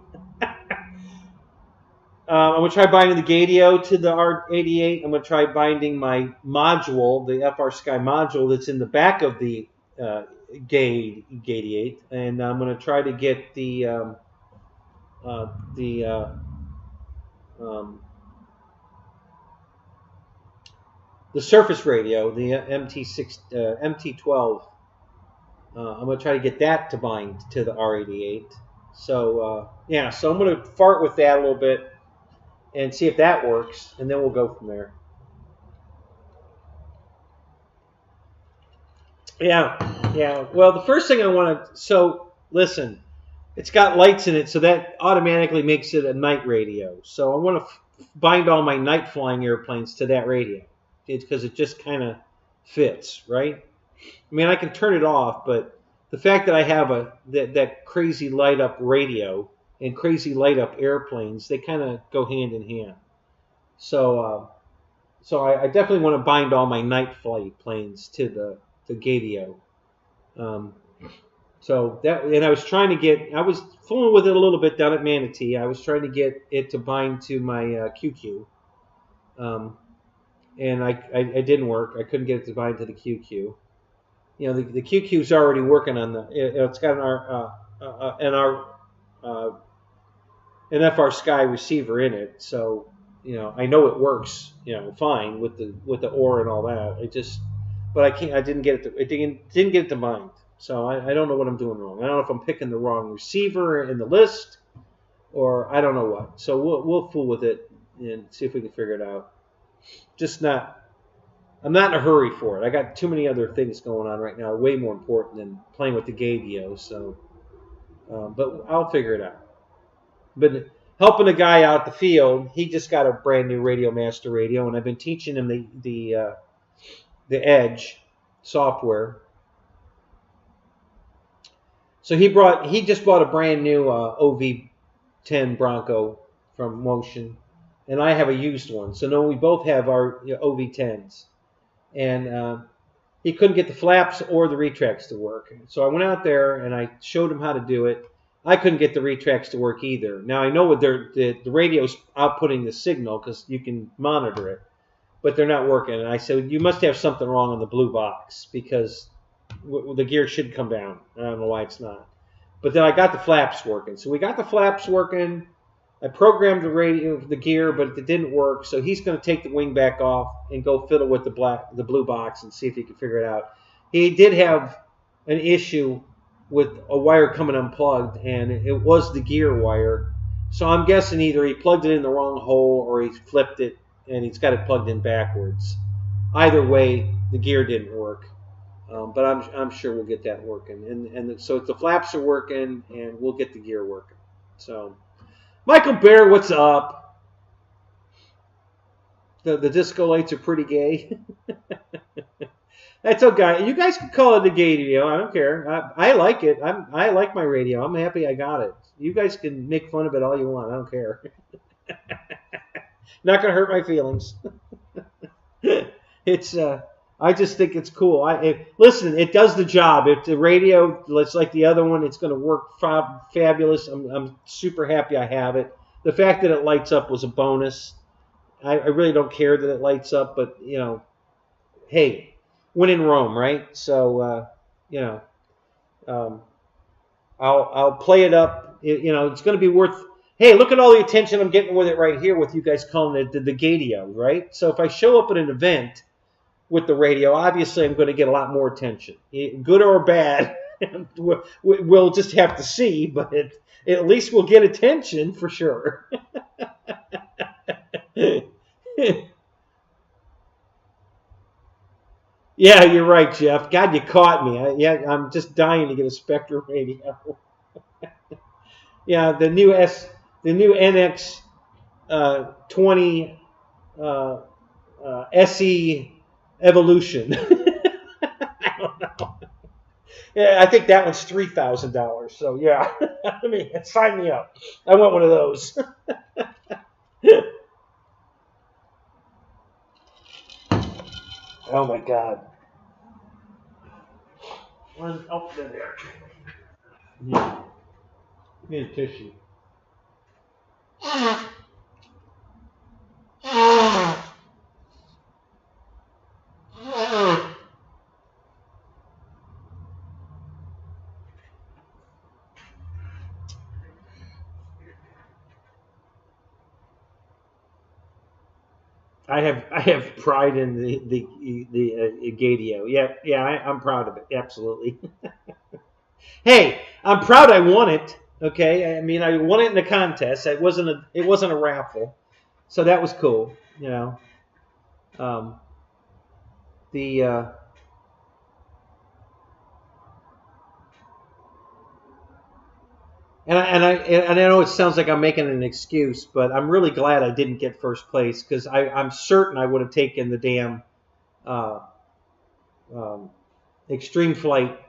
I'm going to try binding the Gadio to the R88. I'm going to try binding my module, the FR Sky module that's in the back of the Gate88. And I'm going to try to get the surface radio, the MT-12. I'm going to try to get that to bind to the R88. So, so I'm going to fart with that a little bit and see if that works, and then we'll go from there. Yeah. Well, the first thing I want to... So, listen. It's got lights in it, so that automatically makes it a night radio. So I want to bind all my night flying airplanes to that radio. It's because it just kind of fits, right? I mean, I can turn it off, but the fact that I have that crazy light up radio and crazy light up airplanes, they kind of go hand in hand. So I definitely want to bind all my night flight planes to the Gadio. And I was fooling with it a little bit down at Manatee. I was trying to get it to bind to my QQ. And I didn't work. I couldn't get it to bind to the QQ. The QQ's already working on it's got an FR Sky receiver in it, so I know it works fine with the OR and all that. I didn't get it to bind. So I don't know what I'm doing wrong. I don't know if I'm picking the wrong receiver in the list, or I don't know what. So we'll fool with it and see if we can figure it out. I'm not in a hurry for it. I got too many other things going on right now, way more important than playing with the Gadio. So, but I'll figure it out. But helping a guy out the field, he just got a brand new Radio Master radio, and I've been teaching him the Edge software. So he just bought a brand new OV10 Bronco from Motion, and I have a used one. So no, we both have our OV10s, and he couldn't get the flaps or the retracts to work. So I went out there and I showed him how to do it. I couldn't get the retracts to work either. Now I know what the radio's outputting the signal because you can monitor it, but they're not working. And I said, you must have something wrong on the blue box because the gear should come down. I don't know why it's not. But then I got the flaps working. So we got the flaps working. I programmed the gear, but it didn't work. So he's going to take the wing back off and go fiddle with the blue box and see if he can figure it out. He did have an issue with a wire coming unplugged, and it was the gear wire. So I'm guessing either he plugged it in the wrong hole or he flipped it and he's got it plugged in backwards. Either way, the gear didn't work. But I'm sure we'll get that working. And so the flaps are working, and we'll get the gear working. So, Michael Bear, what's up? The disco lights are pretty gay. That's okay. You guys can call it the gay radio. I don't care. I like it. I like my radio. I'm happy I got it. You guys can make fun of it all you want. I don't care. Not gonna hurt my feelings. It's I just think it's cool. Listen, it does the job. If the radio, it's like the other one, it's going to work fabulous. I'm super happy I have it. The fact that it lights up was a bonus. I really don't care that it lights up, but hey, when in Rome, right? So I'll play it up. It's going to be worth. Hey, look at all the attention I'm getting with it right here, with you guys calling it the Gadio, right? So if I show up at an event with the radio, obviously I'm going to get a lot more attention, good or bad. We'll just have to see, but at least we'll get attention for sure. Yeah, you're right, Jeff. God, you caught me. I'm just dying to get a Spectre radio. Yeah, the new NX 20 SE Evolution. I don't know. Yeah, I think that one's $3,000. So yeah, sign me up. I want one of those. Oh my God. Oh, there. Yeah. Need a tissue. I have pride in the Gadio. Yeah, I'm proud of it. Absolutely. Hey, I'm proud I won it. Okay, I mean I won it in a contest. It wasn't a raffle, so that was cool. And I know it sounds like I'm making an excuse, but I'm really glad I didn't get first place, because I'm certain I would have taken the damn Extreme Flight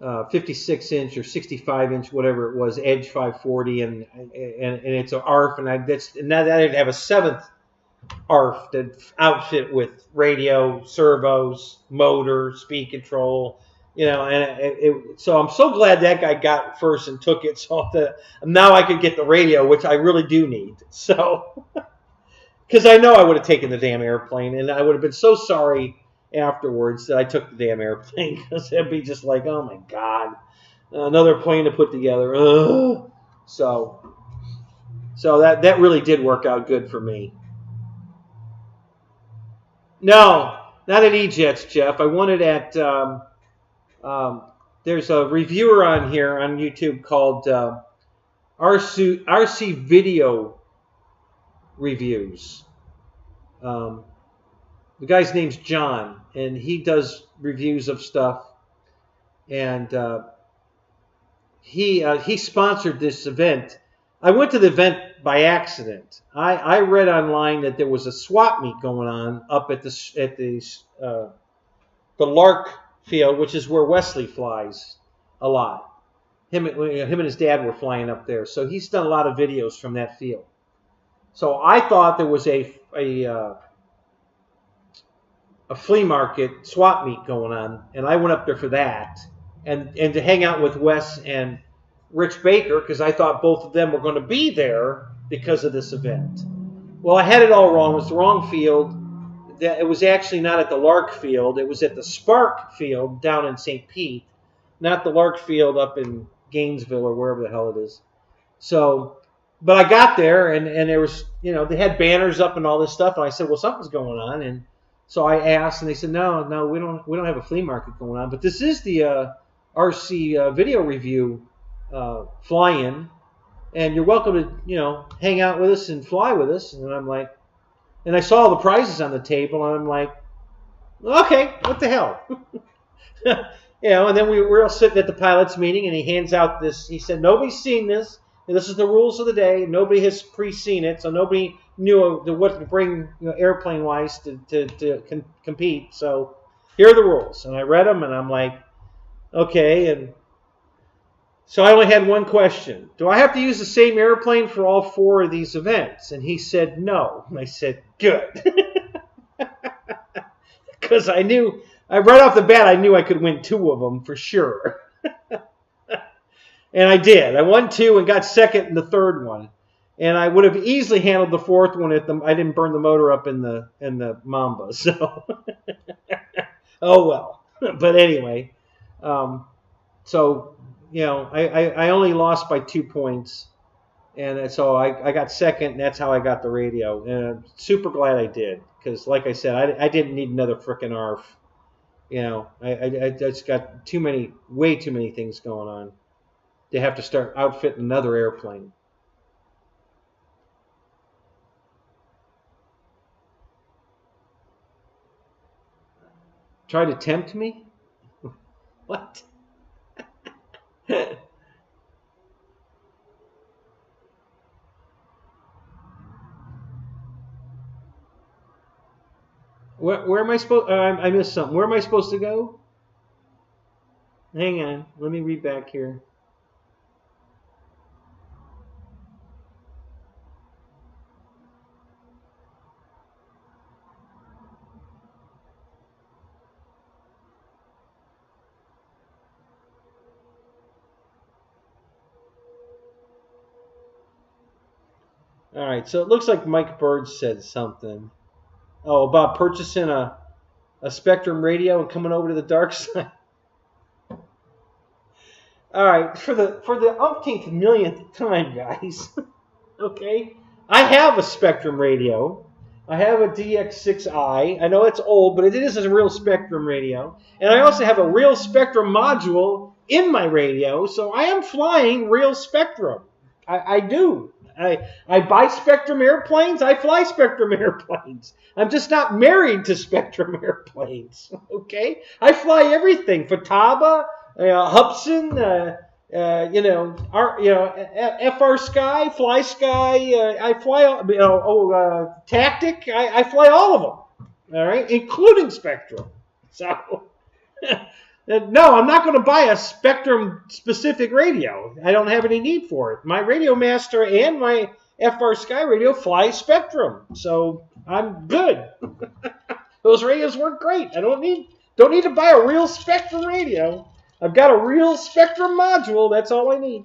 56-inch or 65-inch, whatever it was, Edge 540, and it's an ARF, and now that I'd have a 7th ARF that outfit with radio, servos, motor, speed control. So I'm so glad that guy got first and took it, so that now I could get the radio, which I really do need. So, because I know I would have taken the damn airplane, and I would have been so sorry afterwards that I took the damn airplane, because it'd be just like, oh my God, another plane to put together. Ugh. So that really did work out good for me. No, not at E-Jets, Jeff. I won it at. There's a reviewer on here on YouTube called RC Video Reviews. The guy's name's John, and he does reviews of stuff. And he sponsored this event. I went to the event by accident. I read online that there was a swap meet going on up at the Lark field, which is where Wesley flies a lot. Him and his dad were flying up there, so he's done a lot of videos from that field. So I thought there was a flea market swap meet going on, and I went up there for that, and to hang out with Wes and Rich Baker, because I thought both of them were going to be there because of this event. Well, I had it all wrong. It was the wrong field. It was actually not at the Lark field. It was at the Spark field down in St. Pete, not the Lark field up in Gainesville or wherever the hell it is. So, but I got there, and there was, they had banners up and all this stuff, and I said, well, something's going on, and so I asked, and they said, no, we don't have a flea market going on, but this is the RC video review fly-in, and you're welcome to hang out with us and fly with us. And I'm like, and I saw all the prizes on the table, and I'm like, okay, what the hell? And then we were all sitting at the pilots meeting, and he hands out this. He said, nobody's seen this, and this is the rules of the day. Nobody has pre-seen it, so nobody knew what to bring airplane-wise to compete. So here are the rules. And I read them, and I'm like, okay. And so I only had one question. Do I have to use the same airplane for all 4 of these events? And he said no. And I said, good. because I knew, right off the bat, I knew I could win 2 of them for sure. And I did. I won 2 and got second in the 3rd one. And I would have easily handled the 4th one if I didn't burn the motor up in the Mamba. So, oh well. But anyway, so I only lost by 2 points, and so I got second, and that's how I got the radio. And I'm super glad I did, because like I said, I didn't need another frickin' ARF. I just got way too many things going on to have to start outfitting another airplane. Try to tempt me? What? Where am I supposed? I missed something. Where am I supposed to go? Hang on. Let me read back here. All right, so it looks like Mike Bird said something. Oh, about purchasing a Spectrum radio and coming over to the dark side. All right, for the umpteenth millionth time, guys. Okay, I have a Spectrum radio. I have a DX6i. I know it's old, but it is a real Spectrum radio. And I also have a real Spectrum module in my radio, so I am flying real Spectrum. I do. I buy Spectrum airplanes. I fly Spectrum airplanes. I'm just not married to Spectrum airplanes. Okay, I fly everything. Futaba, Hubson, FR Sky, Fly Sky. I fly, Tactic. I fly all of them. All right, including Spectrum. So. No, I'm not going to buy a Spectrum-specific radio. I don't have any need for it. My Radio Master and my FR Sky radio fly Spectrum, so I'm good. Those radios work great. I don't need to buy a real Spectrum radio. I've got a real Spectrum module. That's all I need.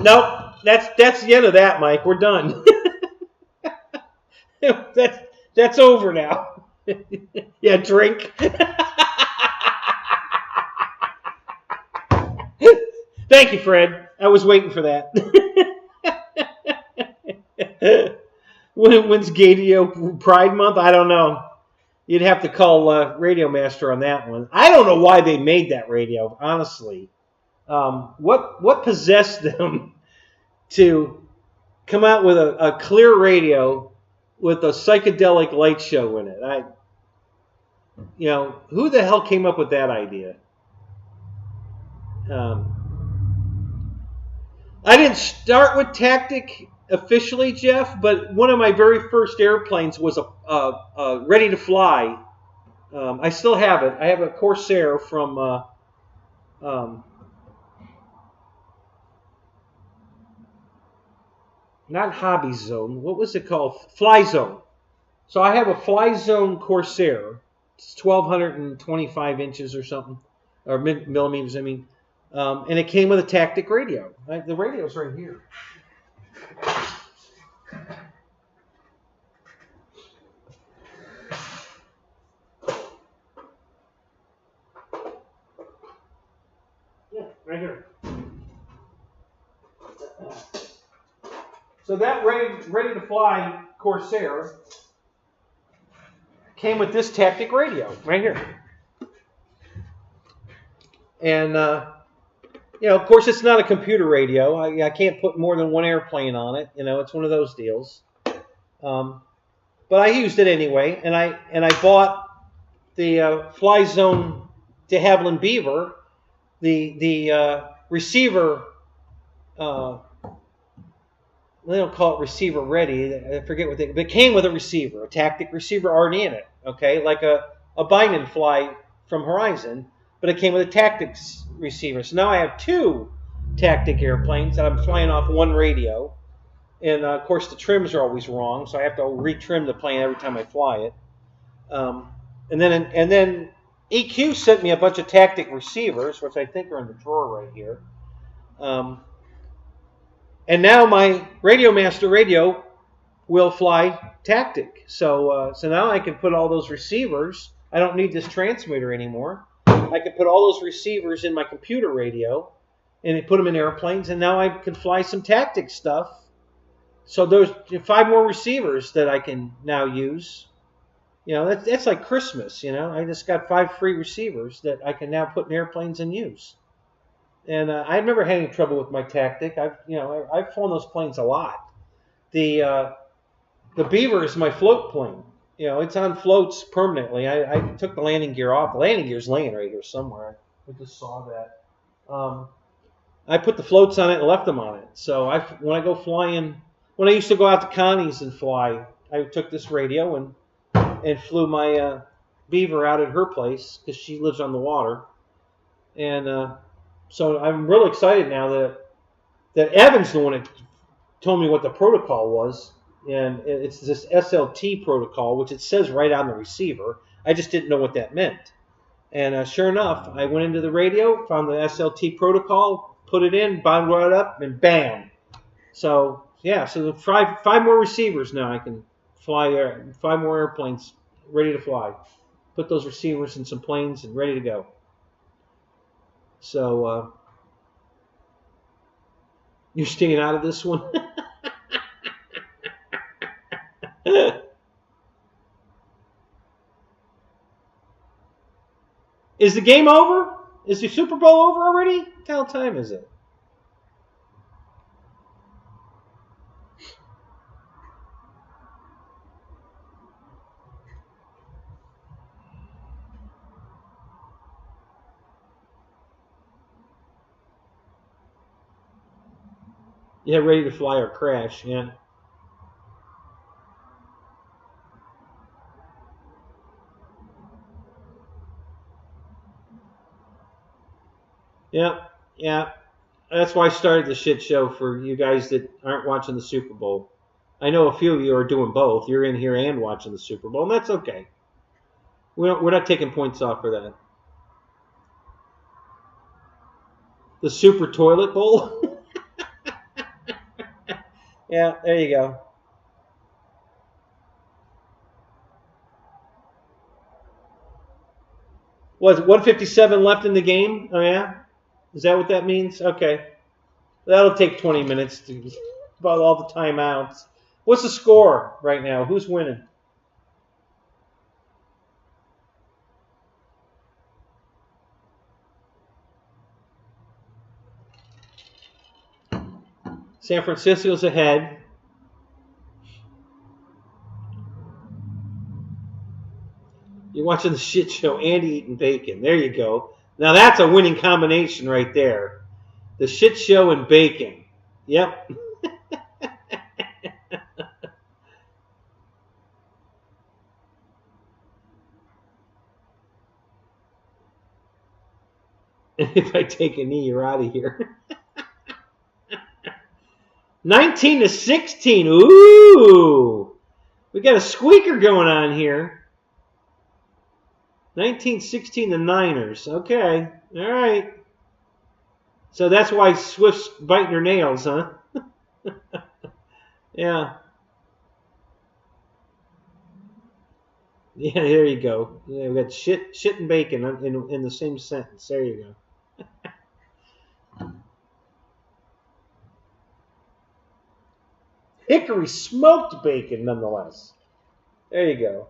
Nope, that's the end of that, Mike. We're done. That's over now. Yeah, drink. Thank you, Fred. I was waiting for that. When's Gadio Pride Month? I don't know. You'd have to call Radio Master on that one. I don't know why they made that radio, honestly. What possessed them to come out with a clear radio with a psychedelic light show in it? Who the hell came up with that idea? I didn't start with Tactic officially, Jeff, but one of my very first airplanes was a ready to fly. I still have it. I have a Corsair from not Hobby Zone. What was it called? Fly Zone. So I have a Fly Zone Corsair. It's 1,225 inches or something, or millimeters, I mean. And it came with a Tactic radio. The radio's right here. Yeah, right here. So that ready to fly Corsair came with this Tactic radio right here. And, of course, it's not a computer radio. I can't put more than one airplane on it. It's one of those deals. But I used it anyway, and I bought the Fly Zone de Havilland Beaver, the receiver. They don't call it receiver ready. I forget what but it came with a receiver, a Tactic receiver already in it. Okay, like a Bynum Fly from Horizon, but it came with a Tactics receiver. So now I have two Tactic airplanes that I'm flying off one radio. And of course, the trims are always wrong, so I have to retrim the plane every time I fly it. And then EQ sent me a bunch of tactic receivers, which I think are in the drawer right here. And now my Radio Master radio will fly tactic. So now I can put all those receivers. I don't need this transmitter anymore. I can put all those receivers in my computer radio and put them in airplanes, and now I can fly some tactic stuff. So there's 5 more receivers that I can now use. That's like Christmas. I just got 5 free receivers that I can now put in airplanes and use. And I've never had any trouble with my tactic. I've flown those planes a lot. The Beaver is my float plane. It's on floats permanently. I took the landing gear off. The landing gear's laying right here somewhere. I just saw that. I put the floats on it and left them on it. So when I go flying, when I used to go out to Connie's and fly, I took this radio and flew my Beaver out at her place because she lives on the water. And so I'm really excited now that Evan's the one that told me what the protocol was. And it's this SLT protocol, which it says right on the receiver. I just didn't know what that meant. And sure enough, I went into the radio, found the SLT protocol, put it in, bound right up, and bam. So, yeah, so 5 more receivers now. I can fly 5 more airplanes ready to fly. Put those receivers in some planes and ready to go. So, you're staying out of this one? Is the game over? Is the Super Bowl over already? What the hell time is it? Yeah, ready to fly or crash, yeah. Yeah. That's why I started the shit show for you guys that aren't watching the Super Bowl. I know a few of you are doing both. You're in here and watching the Super Bowl, and that's okay. We're not taking points off for that. The Super Toilet Bowl? Yeah, there you go. Was 157 left in the game? Oh, yeah? Is that what that means? Okay. That'll take 20 minutes to about all the timeouts. What's the score right now? Who's winning? San Francisco's ahead. You're watching the shit show and eating bacon. There you go. Now that's a winning combination right there. The shit show and bacon. Yep. If I take a knee, you're out of here. 19-16. Ooh. We got a squeaker going on here. 19-16 the Niners. Okay. All right. So that's why Swift's biting her nails, huh? Yeah. Yeah, there you go. Yeah, we got shit and bacon in the same sentence. There you go. Hickory smoked bacon, nonetheless. There you go.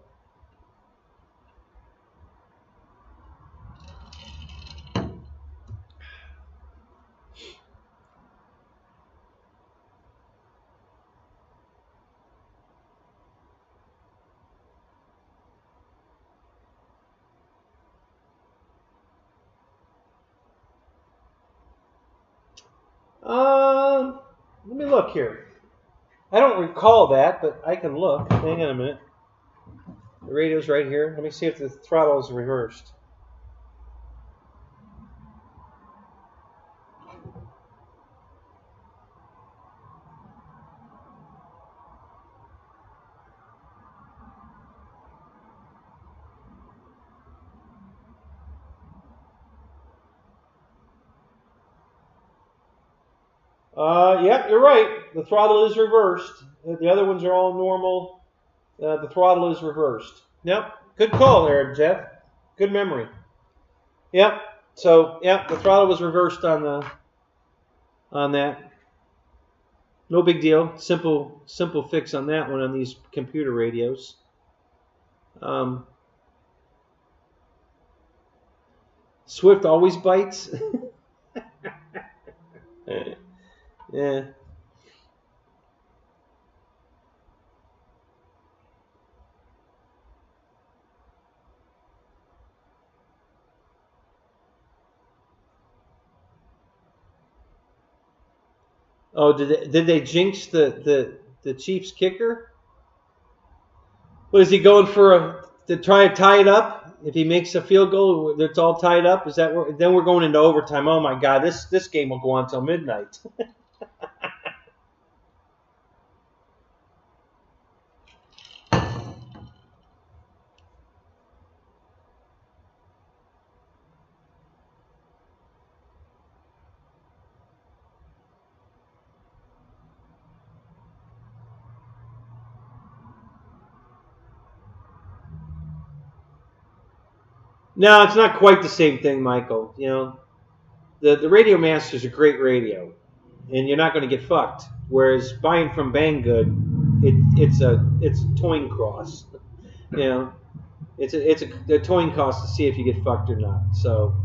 Let me look here. I don't recall that, but I can look. Hang on a minute. The radio's right here. Let me see if the throttle is reversed. Yeah, you're right. The throttle is reversed. The other ones are all normal. The throttle is reversed. Yep. Good call there, Jeff. Good memory. Yep. So, yep, the throttle was reversed on that. No big deal. Simple fix on that one on these computer radios. Swift always bites. Yeah. Oh, did they jinx the Chiefs kicker? What is he going for to try to tie it up? If he makes a field goal, it's all tied up. Is that then we're going into overtime? Oh my God, this game will go on till midnight. No, it's not quite the same thing, Michael. You know, the Radio Master is a great radio, and you're not going to get fucked. Whereas buying from Banggood, it's a toying cross. You know, it's a toying cost to see if you get fucked or not. So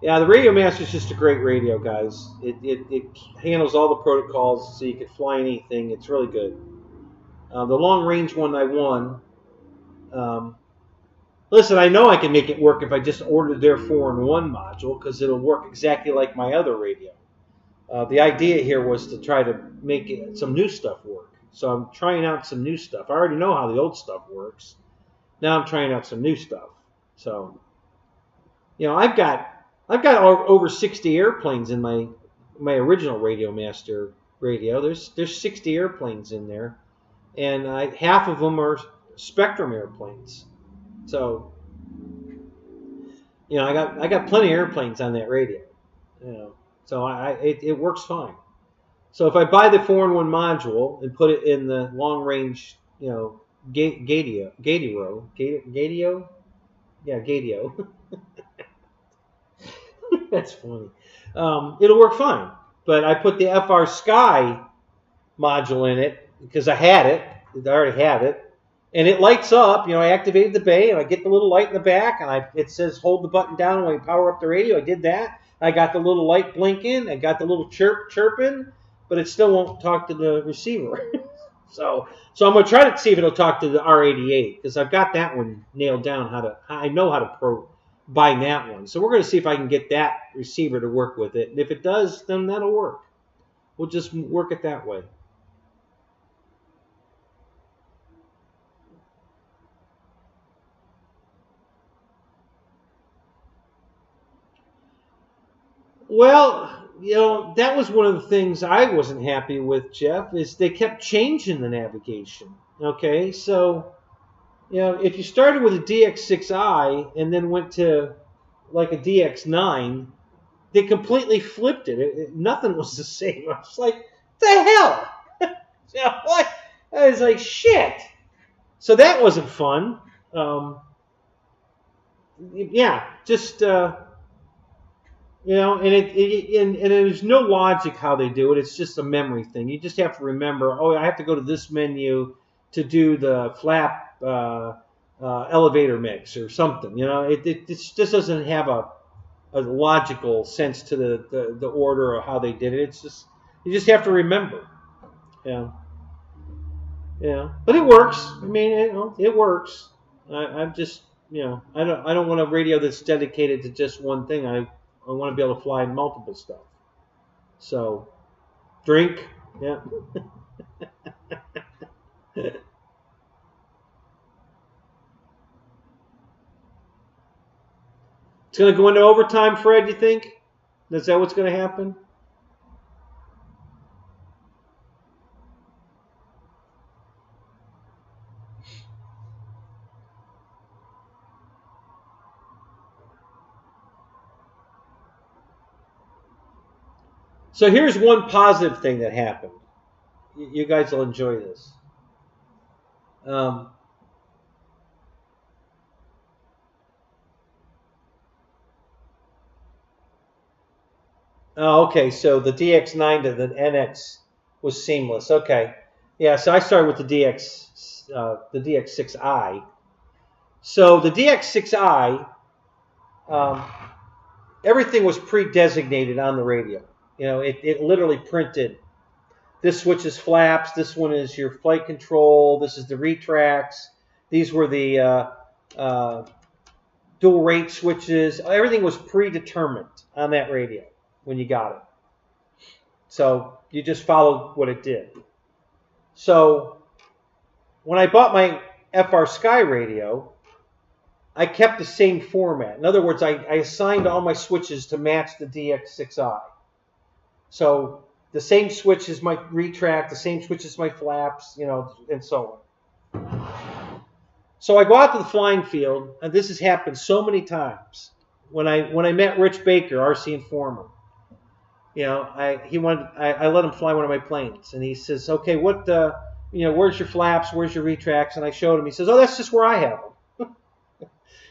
yeah, the Radio Master is just a great radio, guys. It handles all the protocols, so you can fly anything. It's really good. The long range one I won. Um, Listen, I know I can make it work if I just ordered their 4-in-1 module because it'll work exactly like my other radio. The idea here was to try to make some new stuff work. So I'm trying out some new stuff. I already know how the old stuff works. Now I'm trying out some new stuff. So, you know, I've got over 60 airplanes in my original Radio Master radio. There's 60 airplanes in there, and half of them are Spectrum airplanes. So, you know, I got plenty of airplanes on that radio. You know, so it works fine. So if I buy the 4-in-1 module and put it in the long range, you know, Gadio, yeah, Gadio. That's funny. It'll work fine. But I put the FR Sky module in it because I had it. I already have it. And it lights up. You know, I activated the bay, and I get the little light in the back, and it says hold the button down when you power up the radio. I did that. I got the little light blinking. I got the little chirping, but it still won't talk to the receiver. so I'm going to try to see if it'll talk to the R88 because I've got that one nailed down. I know how to bind that one. So we're going to see if I can get that receiver to work with it. And if it does, then that'll work. We'll just work it that way. Well, you know, that was one of the things I wasn't happy with, Jeff, is they kept changing the navigation. Okay, so, you know, if you started with a DX6i and then went to like a DX9, they completely flipped it. Nothing was the same. I was like, the hell? You know, what? I was like, shit. So that wasn't fun. Yeah, just... you know, and there's no logic how they do it. It's just a memory thing. You just have to remember, oh, I have to go to this menu to do the flap elevator mix or something. You know, it just doesn't have a logical sense to the order or how they did it. It's just, you just have to remember. Yeah. Yeah. But it works. I mean, it works. I'm just, you know, I don't want a radio that's dedicated to just one thing. I want to be able to fly multiple stuff. So, drink, yeah. It's going to go into overtime, Fred, you think? Is that what's going to happen? So here's one positive thing that happened. You guys will enjoy this. Um, oh, okay. So the DX9 to the NX was seamless. Okay. Yeah. So I started with the DX6i. So the DX6i, um, everything was pre-designated on the radio. You know, it literally printed. This switch is flaps. This one is your flight control. This is the retracts. These were the dual rate switches. Everything was predetermined on that radio when you got it. So you just followed what it did. So when I bought my FR Sky radio, I kept the same format. In other words, I assigned all my switches to match the DX6i. So the same switch as my retract, the same switch as my flaps, you know, and so on. So I go out to the flying field, and this has happened so many times. When I met Rich Baker, RC Informer, you know, I let him fly one of my planes, and he says, okay, where's your flaps, where's your retracts? And I showed him. He says, oh, that's just where I have them.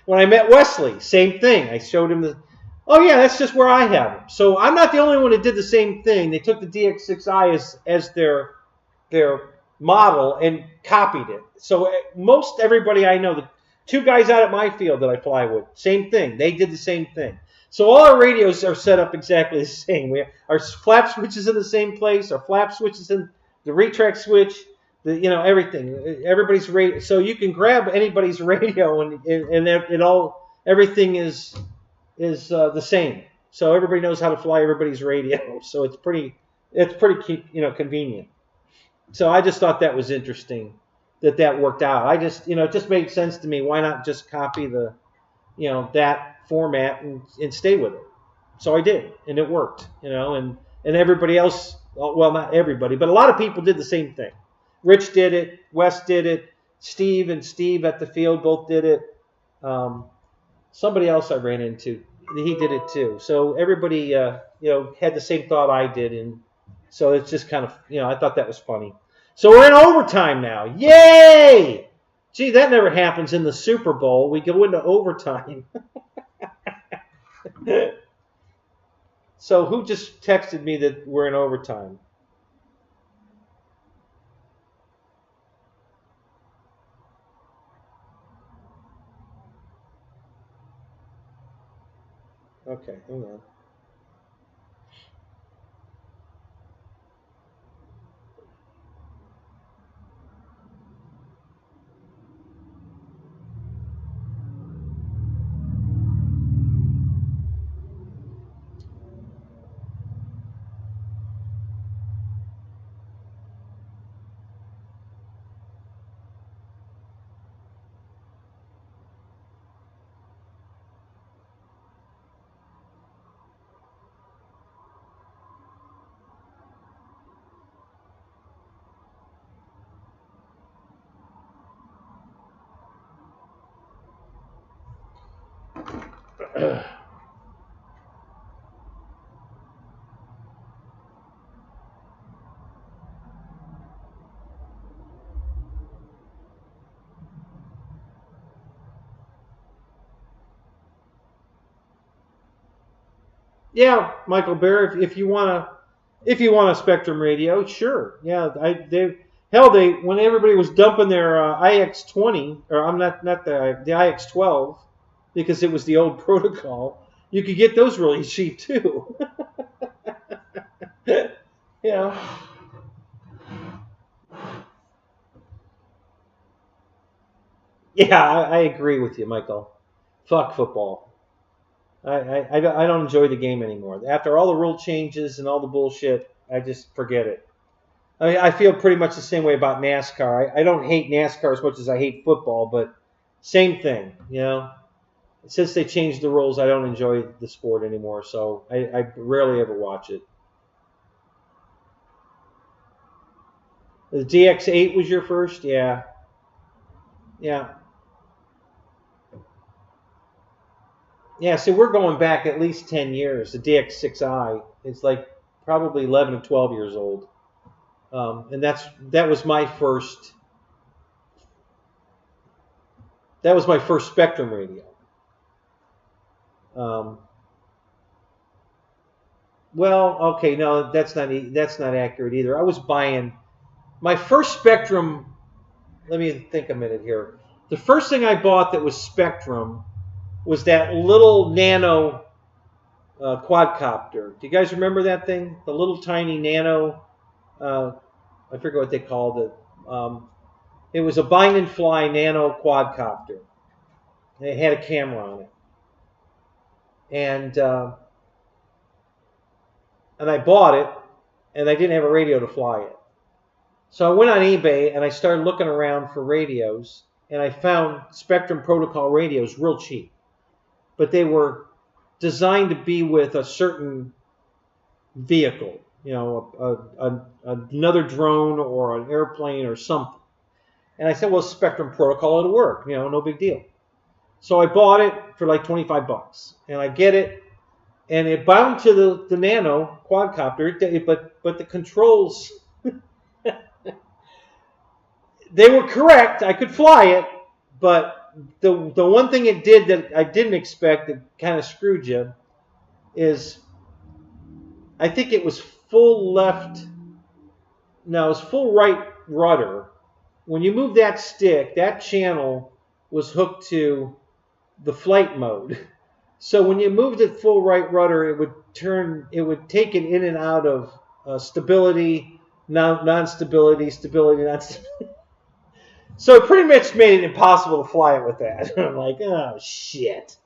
When I met Wesley, same thing. I showed him oh yeah, that's just where I have them. So I'm not the only one that did the same thing. They took the DX6i as their model and copied it. So most everybody I know, the two guys out at my field that I fly with, same thing. They did the same thing. So all our radios are set up exactly the same. Our flap switches in the same place. Our flap switches in the retract switch. Everything. Everybody's radio. So you can grab anybody's radio and everything is the same. So everybody knows how to fly everybody's radio. So it's pretty convenient. So I just thought that was interesting that worked out. It just made sense to me. Why not just copy that format and stay with it? So I did, and it worked. And everybody else, well, not everybody, but a lot of people did the same thing. Rich did it. Wes did it. Steve at the field both did it. Somebody else I ran into, he did it too. So everybody, had the same thought I did, and so it's just kind of, I thought that was funny. So we're in overtime now. Yay! Gee, that never happens in the Super Bowl. We go into overtime. So who just texted me that we're in overtime? Okay, hang on. Yeah, Michael Bear, if you want a Spectrum radio, sure. Yeah, when everybody was dumping their IX20, or I'm not the IX12, because it was the old protocol, you could get those really cheap too. Yeah. Yeah, I agree with you, Michael. Fuck football. I don't enjoy the game anymore. After all the rule changes and all the bullshit, I just forget it. I feel pretty much the same way about NASCAR. I don't hate NASCAR as much as I hate football, but same thing, Since they changed the rules, I don't enjoy the sport anymore, so I rarely ever watch it. The DX8 was your first? Yeah. Yeah. Yeah, so we're going back at least 10 years. The DX6i, it's like probably 11 or 12 years old, and that was my first Spectrum radio. Um, well, okay, no, that's not accurate either. I was buying my first Spectrum. Let me think a minute here. The first thing I bought that was Spectrum was that little nano quadcopter. Do you guys remember that thing? The little tiny nano. I forget what they called it. It was a bind and fly nano quadcopter. It had a camera on it, and I bought it, and I didn't have a radio to fly it. So I went on eBay and I started looking around for radios, and I found Spectrum Protocol radios real cheap, but they were designed to be with a certain vehicle, another drone or an airplane or something. And I said, well, Spectrum Protocol, it'll work, no big deal. So I bought it for like $25, and I get it, and it bound to the nano quadcopter, but the controls, they were correct. I could fly it, but the one thing it did that I didn't expect that kind of screwed you is I think it was full left. No, it was full right rudder. When you move that stick, that channel was hooked to the flight mode. So when you moved it full right rudder, it would take it in and out of stability, non-stability, stability, non-stability. So it pretty much made it impossible to fly it with that. I'm like, oh shit.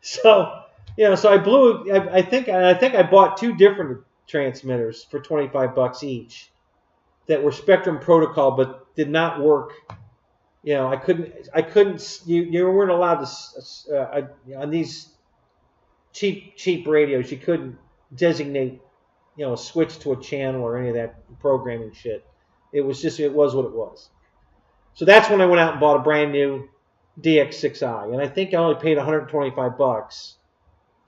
So I blew. I think I bought two different transmitters for $25 each that were Spectrum Protocol, but did not work. I couldn't. You weren't allowed to on these cheap radios. You couldn't designate, a switch to a channel or any of that programming shit. It was what it was. So that's when I went out and bought a brand new DX6i, and I think I only paid $125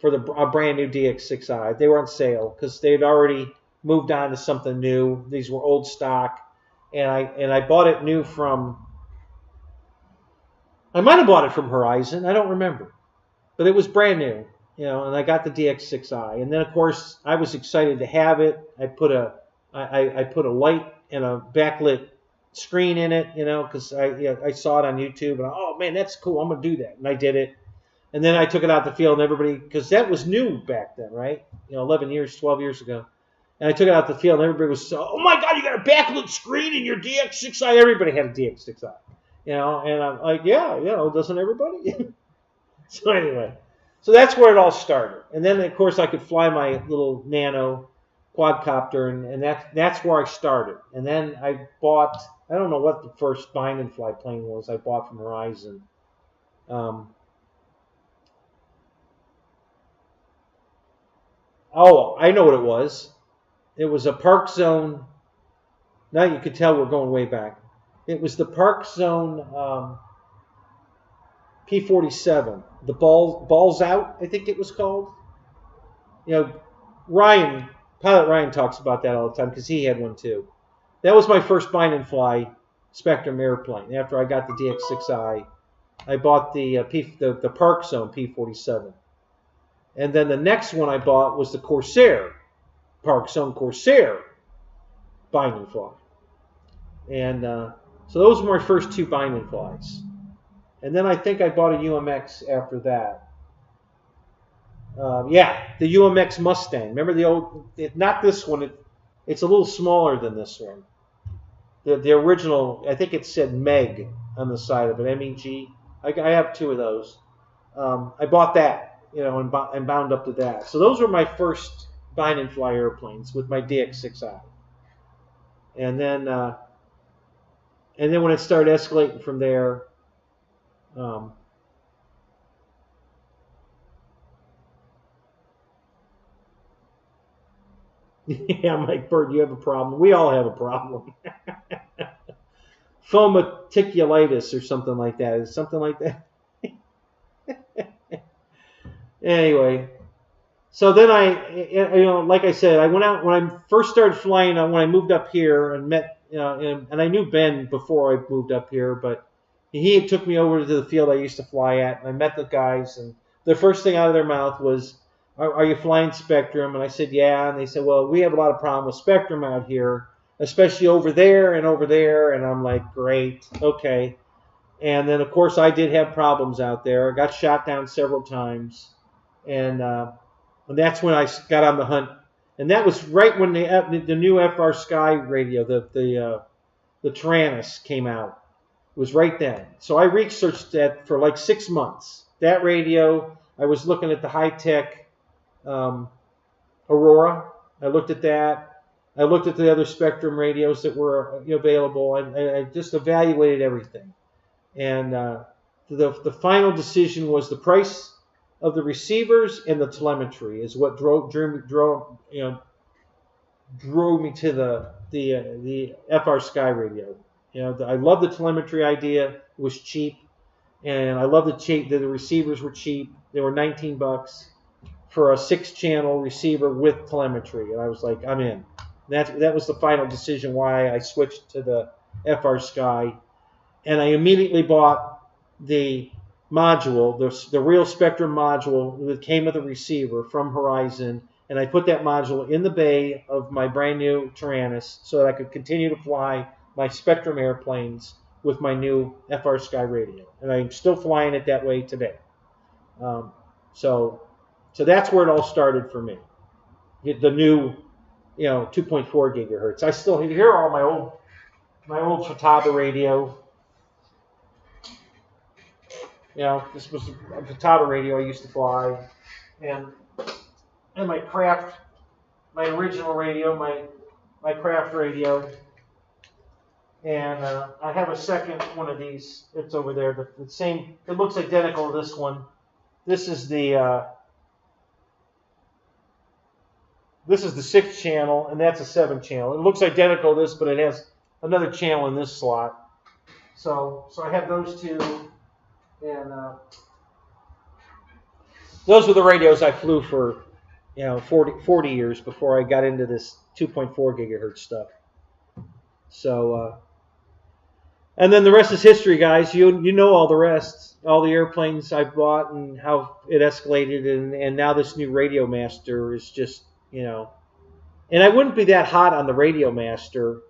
for a brand new DX6i. They were on sale because they had already moved on to something new. These were old stock, and I bought it new from. I might have bought it from Horizon. I don't remember, but it was brand new, And I got the DX6i, and then of course I was excited to have it. I put a light and a backlit screen in it, because I saw it on YouTube, and oh man, that's cool. I'm gonna do that, and I did it. And then I took it out the field, and everybody, because that was new back then, right? 11 years, 12 years ago. And I took it out the field, and everybody was so, oh my God, you got a backlit screen in your DX6i. Everybody had a DX6i, and I'm like, yeah, doesn't everybody? So anyway, so that's where it all started. And then of course I could fly my little nano quadcopter, and that's where I started. And then I bought, I don't know what the first bind and fly plane was I bought from Horizon. Oh, I know what it was. It was a Park Zone. Now you could tell we're going way back. It was the Park Zone P-47. The balls out, I think it was called. Pilot Ryan talks about that all the time because he had one too. That was my first bind and fly Spectrum airplane. After I got the DX6i, I bought the Park Zone P-47. And then the next one I bought was the Corsair, Park Zone Corsair bind and fly. And so those were my first two bind and flies. And then I think I bought a UMX after that. The UMX Mustang. Remember the old, not this one, it's a little smaller than this one. The original, I think it said Meg on the side of it, MEG. I have two of those. I bought that, and bound up to that. So those were my first bind and fly airplanes with my DX6i. And then when it started escalating from there, yeah, Mike Bird, you have a problem. We all have a problem. Fomaticulitis or something like that. Is something like that? Anyway, So then like I said, I went out when I first started flying. When I moved up here and met, and I knew Ben before I moved up here, but he took me over to the field I used to fly at, and I met the guys, and the first thing out of their mouth was, "Are you flying Spectrum?" And I said, "Yeah." And they said, "Well, we have a lot of problem with Spectrum out here, especially over there and over there." And I'm like, "Great, okay." And then, of course, I did have problems out there. I got shot down several times, and that's when I got on the hunt. And that was right when the new FR Sky radio, the Tyrannus came out. It was right then. So I researched that for like 6 months. That radio, I was looking at the high-tech Aurora. I looked at that. I looked at the other Spectrum radios that were available. I just evaluated everything. And the final decision was the price of the receivers and the telemetry is what drove me to the FR Sky radio. I love the telemetry idea. It was cheap, and I love the receivers were cheap. They were $19 for a 6-channel receiver with telemetry, and I was like, I'm in. That was the final decision why I switched to the FR Sky, and I immediately bought the module, the real Spectrum module that came with a receiver from Horizon, and I put that module in the bay of my brand new Tyrannus so that I could continue to fly my Spectrum airplanes with my new FR Sky radio, and I'm still flying it that way today. So that's where it all started for me. The new, 2.4 gigahertz. I still hear all my old Futaba radio. This was a Futaba radio I used to fly, and my original radio, my craft radio, and I have a second one of these. It's over there. The same. It looks identical to this one. This is the 6th channel, and that's a 7-channel. It looks identical to this, but it has another channel in this slot. So I have those two, and those were the radios I flew for 40 years before I got into this 2.4 gigahertz stuff. So, and then the rest is history, guys. You know all the rest, all the airplanes I bought and how it escalated, and now this new Radio Master is just, and I wouldn't be that hot on the Radio Master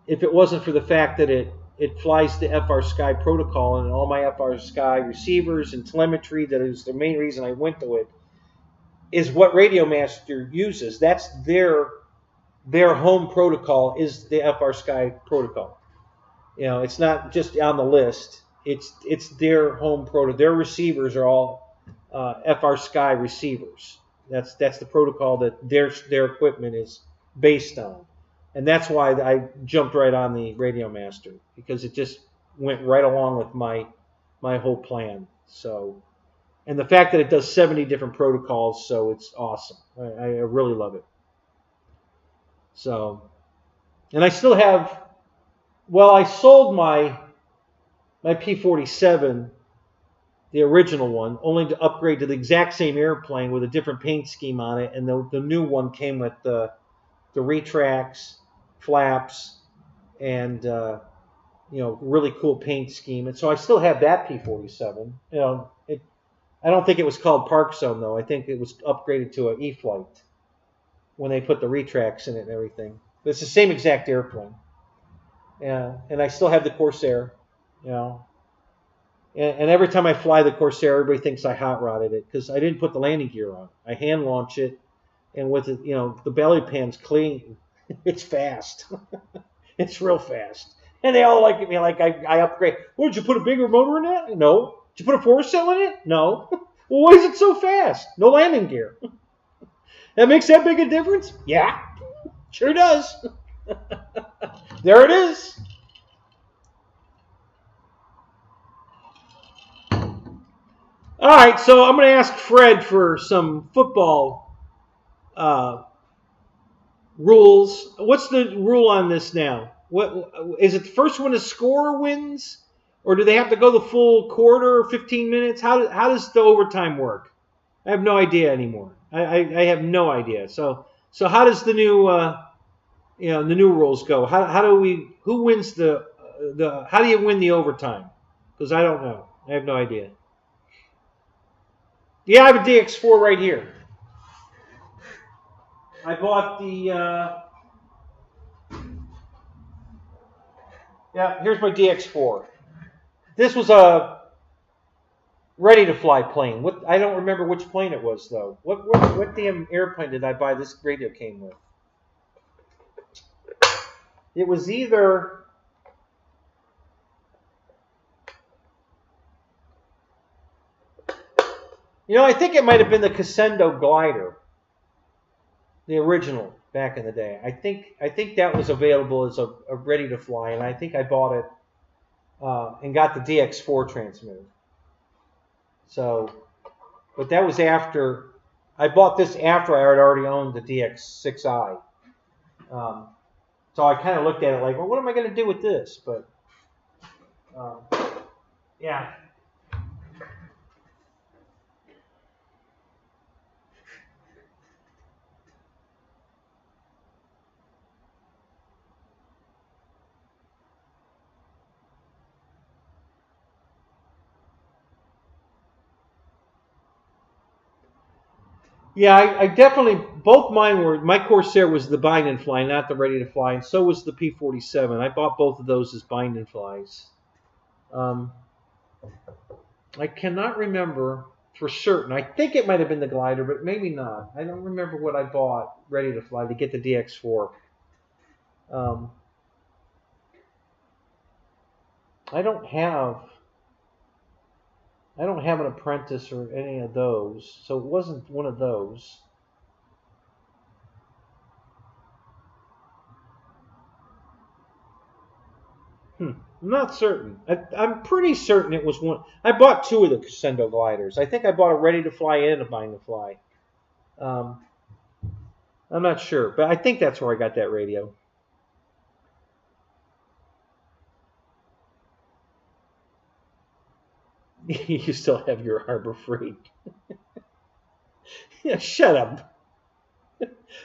if it wasn't for the fact that it flies the FR Sky protocol, and all my FR Sky receivers and telemetry, that is the main reason I went to it, is what Radio Master uses. That's their home protocol is the FR Sky protocol. It's not just on the list. It's their home protocol. Their receivers are all FR Sky receivers. That's the protocol that their equipment is based on. And that's why I jumped right on the Radio Master, because it just went right along with my whole plan. So, and the fact that it does 70 different protocols, so it's awesome. I really love it. So, and I still have, I sold my P-47, the original one, only to upgrade to the exact same airplane with a different paint scheme on it, and the new one came with the retracts, flaps, and really cool paint scheme. And so I still have that P-47. I don't think it was called Park Zone though. I think it was upgraded to an E-Flite when they put the retracts in it and everything. But it's the same exact airplane. And I still have the Corsair. And every time I fly the Corsair, everybody thinks I hot rodded it because I didn't put the landing gear on. I hand launch it, and with it, the belly pan's clean. It's fast. It's real fast. And they all look at me like I upgrade. Well, did you put a bigger motor in that? No. Did you put a 4-cylinder in it? No. Well, why is it so fast? No landing gear. That makes that big a difference? Yeah. Sure does. There it is. All right, so I'm going to ask Fred for some football rules. What's the rule on this now? What is it? The first one to score wins, or do they have to go the full quarter or 15 minutes? How does the overtime work? I have no idea anymore. I have no idea. So how does the new the new rules go? How do we who wins the how do you win the overtime? Because I don't know. I have no idea. Yeah, I have a DX4 right here. I bought the yeah. Here's my DX4. This was a ready to fly plane. What I don't remember which plane it was though. What damn airplane did I buy this radio came with? It was either I think it might have been the Casendo glider, the original back in the day. I think that was available as a ready to fly, and I think I bought it and got the DX4 transmitter. So, but that was after I bought this after I had already owned the DX6i. So I kind of looked at it like, well, what am I going to do with this? But yeah. Yeah, I definitely, both mine were, my Corsair was the bind and fly, not the ready to fly, and so was the P-47. I bought both of those as bind and flies. I cannot remember for certain. I think it might have been the glider, but maybe not. I don't remember what I bought ready to fly to get the DX4. I don't have an apprentice or any of those, so it wasn't one of those. I'm not certain. I'm pretty certain it was one. I bought two of the Casendo gliders. I think I bought a ready to fly and a bind to fly. I'm not sure, but I think that's where I got that radio. You still have your Harbor Freight. Yeah, shut up.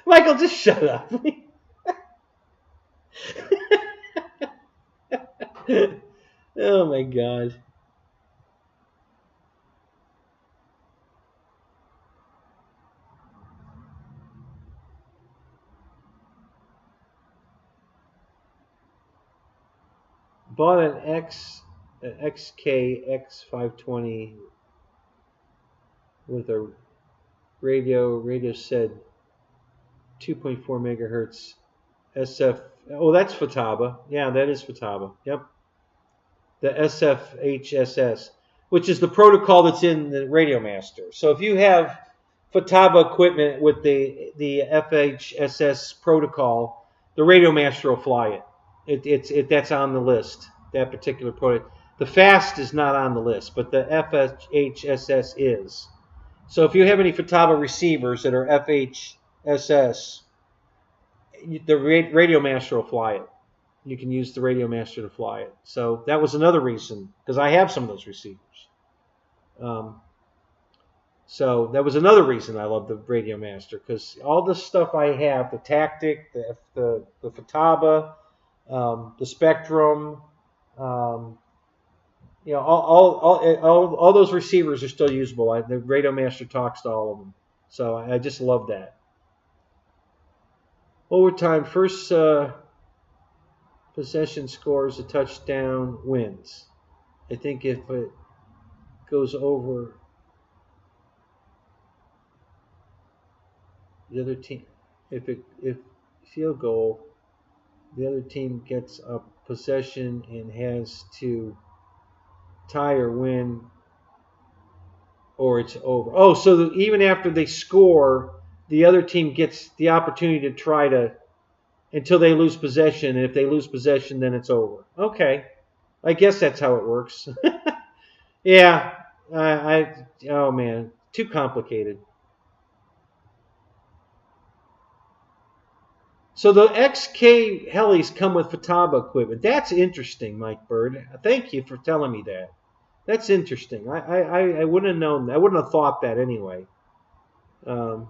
Michael, just shut up. Oh my God. Bought an XK-X520 with a radio said 2.4 megahertz SF. Oh, that's Futaba. Yeah, that is Futaba. Yep. The SFHSS, which is the protocol that's in the Radio Master. So if you have Futaba equipment with the FHSS protocol, the Radio Master will fly it. That's on the list. That particular protocol. The FAST is not on the list, but the FHSS is. So if you have any Futaba receivers that are FHSS, the Radio Master will fly it. You can use the Radio Master to fly it. So that was another reason, because I have some of those receivers. So that was another reason I love the Radio Master, because all the stuff I have, the Tactic, the Futaba, the Spectrum, all those receivers are still usable. The Radio Master talks to all of them. So I just love that. Overtime, first possession scores a touchdown, wins. I think if it goes over the other team, if field goal, the other team gets a possession and has to tie or win, or it's over. Oh, so even after they score, the other team gets the opportunity to try to, until they lose possession, and if they lose possession, then it's over. Okay, I guess that's how it works. Yeah, oh man, too complicated. So the XK helis come with Futaba equipment. That's interesting, Mike Bird. Thank you for telling me that. That's interesting. I wouldn't have known. I wouldn't have thought that anyway. Um,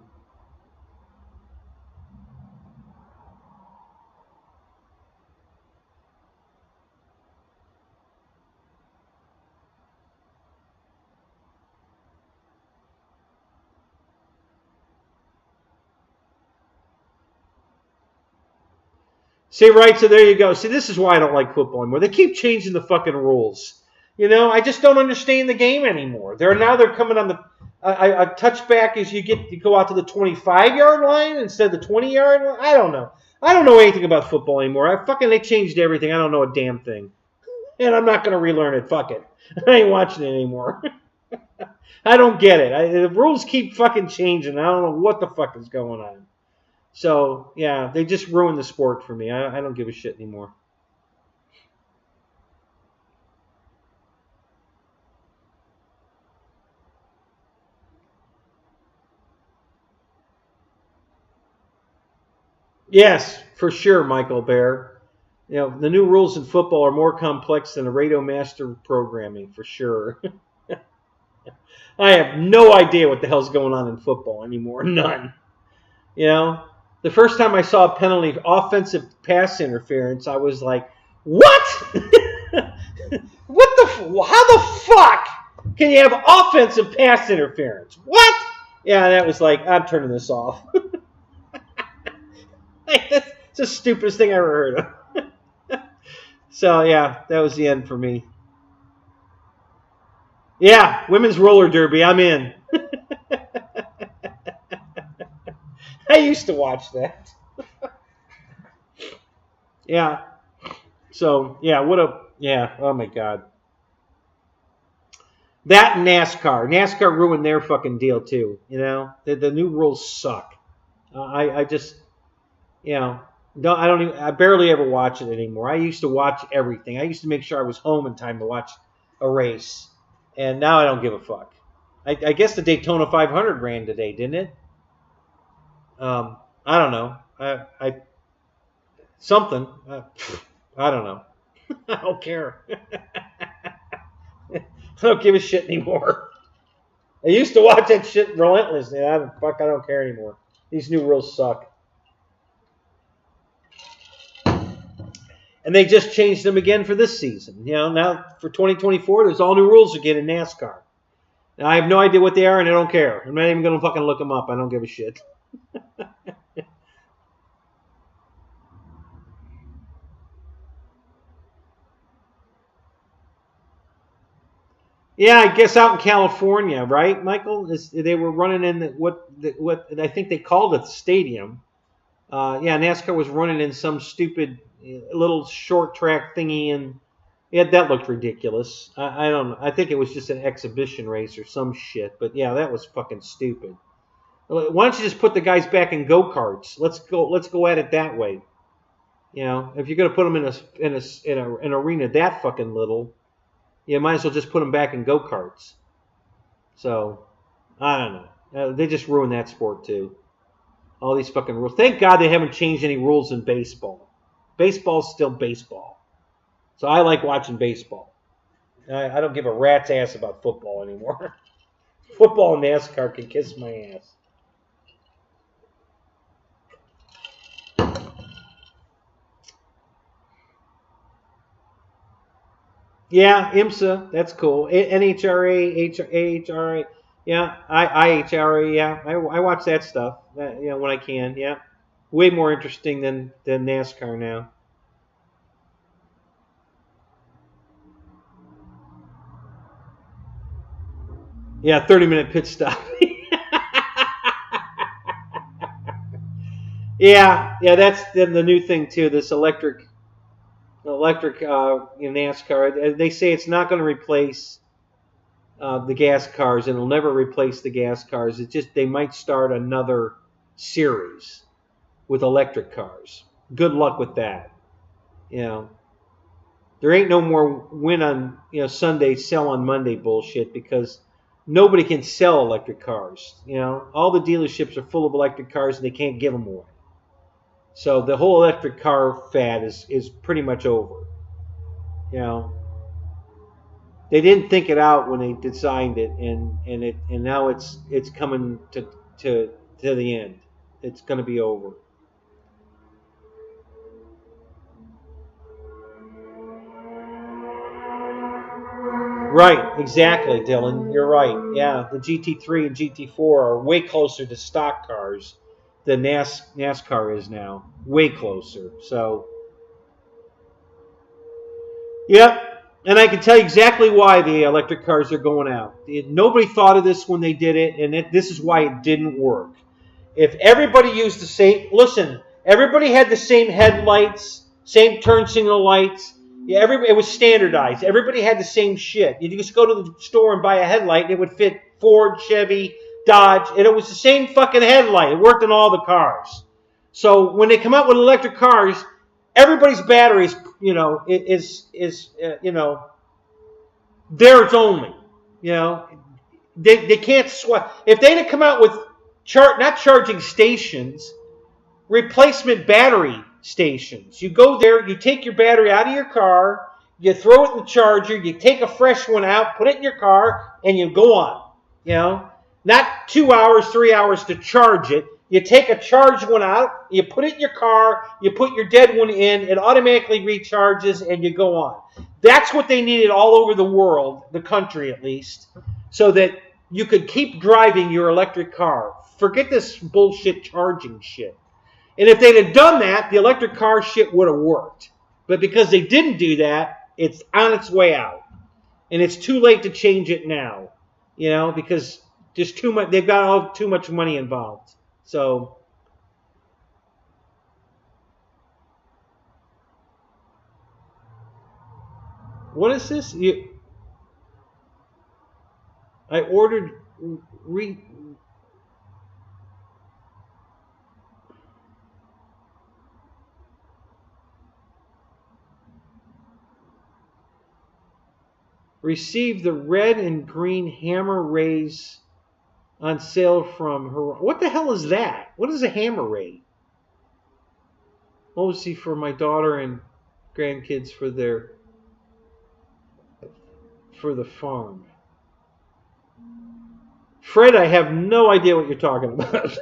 See, right, so there you go. See, this is why I don't like football anymore. They keep changing the fucking rules. You know, I just don't understand the game anymore. They're coming on the a touchback is you go out to the 25-yard line instead of the 20-yard line. I don't know. I don't know anything about football anymore. They changed everything. I don't know a damn thing, and I'm not gonna relearn it. Fuck it. I ain't watching it anymore. I don't get it. The rules keep fucking changing. I don't know what the fuck is going on. So, yeah, they just ruined the sport for me. I don't give a shit anymore. Yes, for sure, Michael Bear. You know, the new rules in football are more complex than the Radio Master programming, for sure. I have no idea what the hell's going on in football anymore. None. You know, the first time I saw a penalty, offensive pass interference, I was like, what? How the fuck can you have offensive pass interference? What? Yeah, that was like, I'm turning this off. That's the stupidest thing I ever heard of. So, yeah, that was the end for me. Yeah, women's roller derby, I'm in. I used to watch that. Yeah. So, yeah, oh my God. That and NASCAR. NASCAR ruined their fucking deal too, you know? The new rules suck. I just, you know, I barely ever watch it anymore. I used to watch everything. I used to make sure I was home in time to watch a race. And now I don't give a fuck. I guess the Daytona 500 ran today, didn't it? I don't know. Something. I don't know. I don't care. I don't give a shit anymore. I used to watch that shit relentlessly. I don't care anymore. These new rules suck. And they just changed them again for this season. You know, now for 2024, there's all new rules again in NASCAR. Now, I have no idea what they are, and I don't care. I'm not even going to fucking look them up. I don't give a shit. Yeah, I guess out in California, right, Michael? They were running in what I think they called it the stadium. Yeah, NASCAR was running in some stupid little short track thingy, and yeah, that looked ridiculous. I don't know. I think it was just an exhibition race or some shit. But yeah, that was fucking stupid. Why don't you just put the guys back in go-karts? Let's go at it that way. You know, if you're gonna put them in an arena that fucking little, you might as well just put them back in go-karts. So, I don't know. They just ruined that sport too. All these fucking rules. Thank God they haven't changed any rules in baseball. Baseball's still baseball. So I like watching baseball. I don't give a rat's ass about football anymore. Football and NASCAR can kiss my ass. Yeah, IMSA, that's cool. NHRA, AHRA, yeah, IHRA, yeah. I watch that stuff, when I can, yeah. Way more interesting than NASCAR now. Yeah, 30-minute pit stop. Yeah, that's the new thing too. This electric NASCAR. They say it's not going to replace the gas cars, and it'll never replace the gas cars. It's just they might start another series with electric cars. Good luck with that. You know, there ain't no more win on Sunday, sell on Monday bullshit because nobody can sell electric cars. You know, all the dealerships are full of electric cars and they can't give them away. So the whole electric car fad is pretty much over. You know, they didn't think it out when they designed it, and now it's coming to the end. It's going to be over. Right, exactly, Dylan. You're right. Yeah, the GT3 and GT4 are way closer to stock cars than NASCAR is now. Way closer. So, yep. And I can tell you exactly why the electric cars are going out. Nobody thought of this when they did it, and this is why it didn't work. If everybody used the same, listen, everybody had the same headlights, same turn signal lights. Yeah, it was standardized. Everybody had the same shit. You just go to the store and buy a headlight, and it would fit Ford, Chevy, Dodge, and it was the same fucking headlight. It worked in all the cars. So when they come out with electric cars, everybody's batteries, is theirs only. They can't swap. If they'd have come out with not charging stations, replacement battery stations. You go there, you take your battery out of your car, you throw it in the charger, you take a fresh one out, put it in your car, and you go on. Not 2 hours, 3 hours to charge it. You take a charged one out, you put it in your car, you put your dead one in, it automatically recharges, and you go on. That's what they needed all over the world, the country at least, so that you could keep driving your electric car. Forget this bullshit charging shit. And if they'd have done that, the electric car shit would have worked. But because they didn't do that, it's on its way out. And it's too late to change it now. Because there's too much, they've got too much money involved. So what is this? I ordered received the red and green hammer rays on sale from her. What the hell is that? What is a hammer ray? Mostly for my daughter and grandkids for the farm. Fred, I have no idea what you're talking about.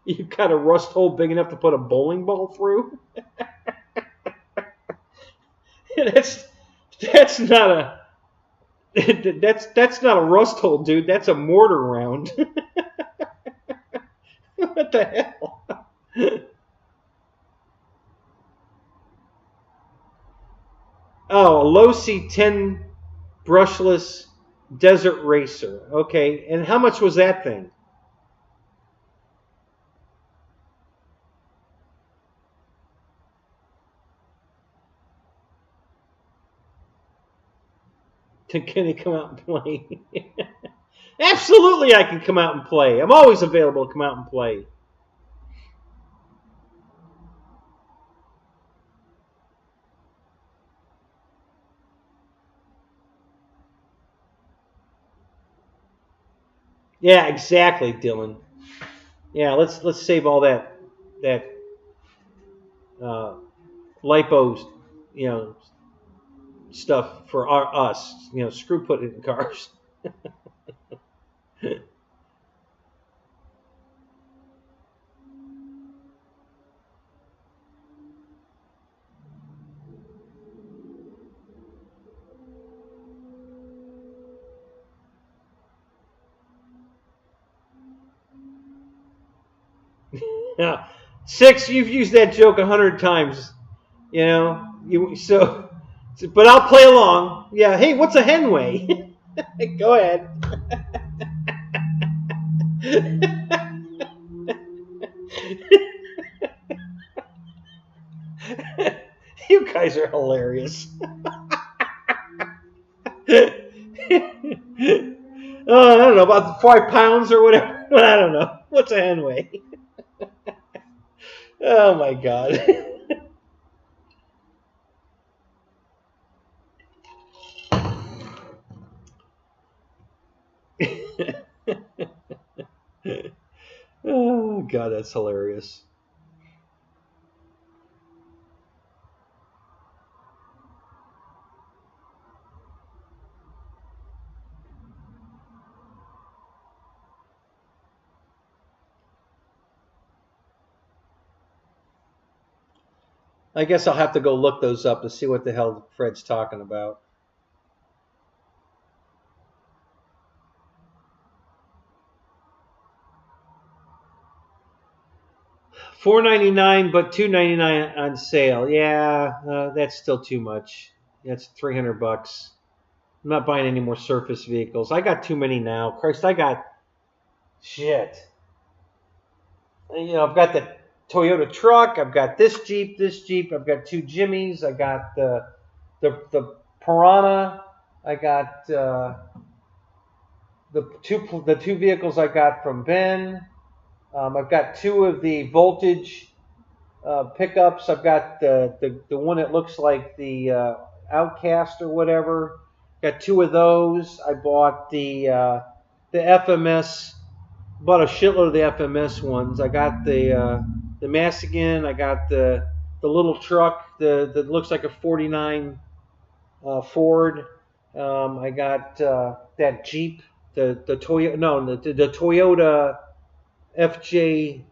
You got a rust hole big enough to put a bowling ball through? That's not a that's not a rust hole, dude. That's a mortar round. What the hell? Oh, a low C10 brushless desert racer. Okay, and how much was that thing? Can he come out and play? Absolutely, I can come out and play. I'm always available to come out and play. Yeah, exactly, Dylan. Yeah, let's save all that lipo, stuff for us. Screw put it in cars. Yeah. 6, you've used that joke 100 times. But I'll play along. Yeah, hey, what's a henway? Go ahead. You guys are hilarious. I don't know, about 5 pounds or whatever. I don't know. What's a henway? Oh my God. God, that's hilarious. I guess I'll have to go look those up to see what the hell Fred's talking about. $4.99, but $2.99 on sale. Yeah, that's still too much. That's $300. I'm not buying any more surface vehicles. I got too many now. Christ, I got shit. You know, I've got the Toyota truck. I've got this Jeep. I've got two Jimmys. I got the Piranha. I got the two vehicles I got from Ben. I've got two of the Voltage pickups. I've got the one that looks like the Outcast or whatever. Got two of those. I bought the FMS. Bought a shitload of the FMS ones. I got the Massigan. I got the little truck that looks like a '49 Ford. I got that Jeep, the Toyota. No, the Toyota FJ.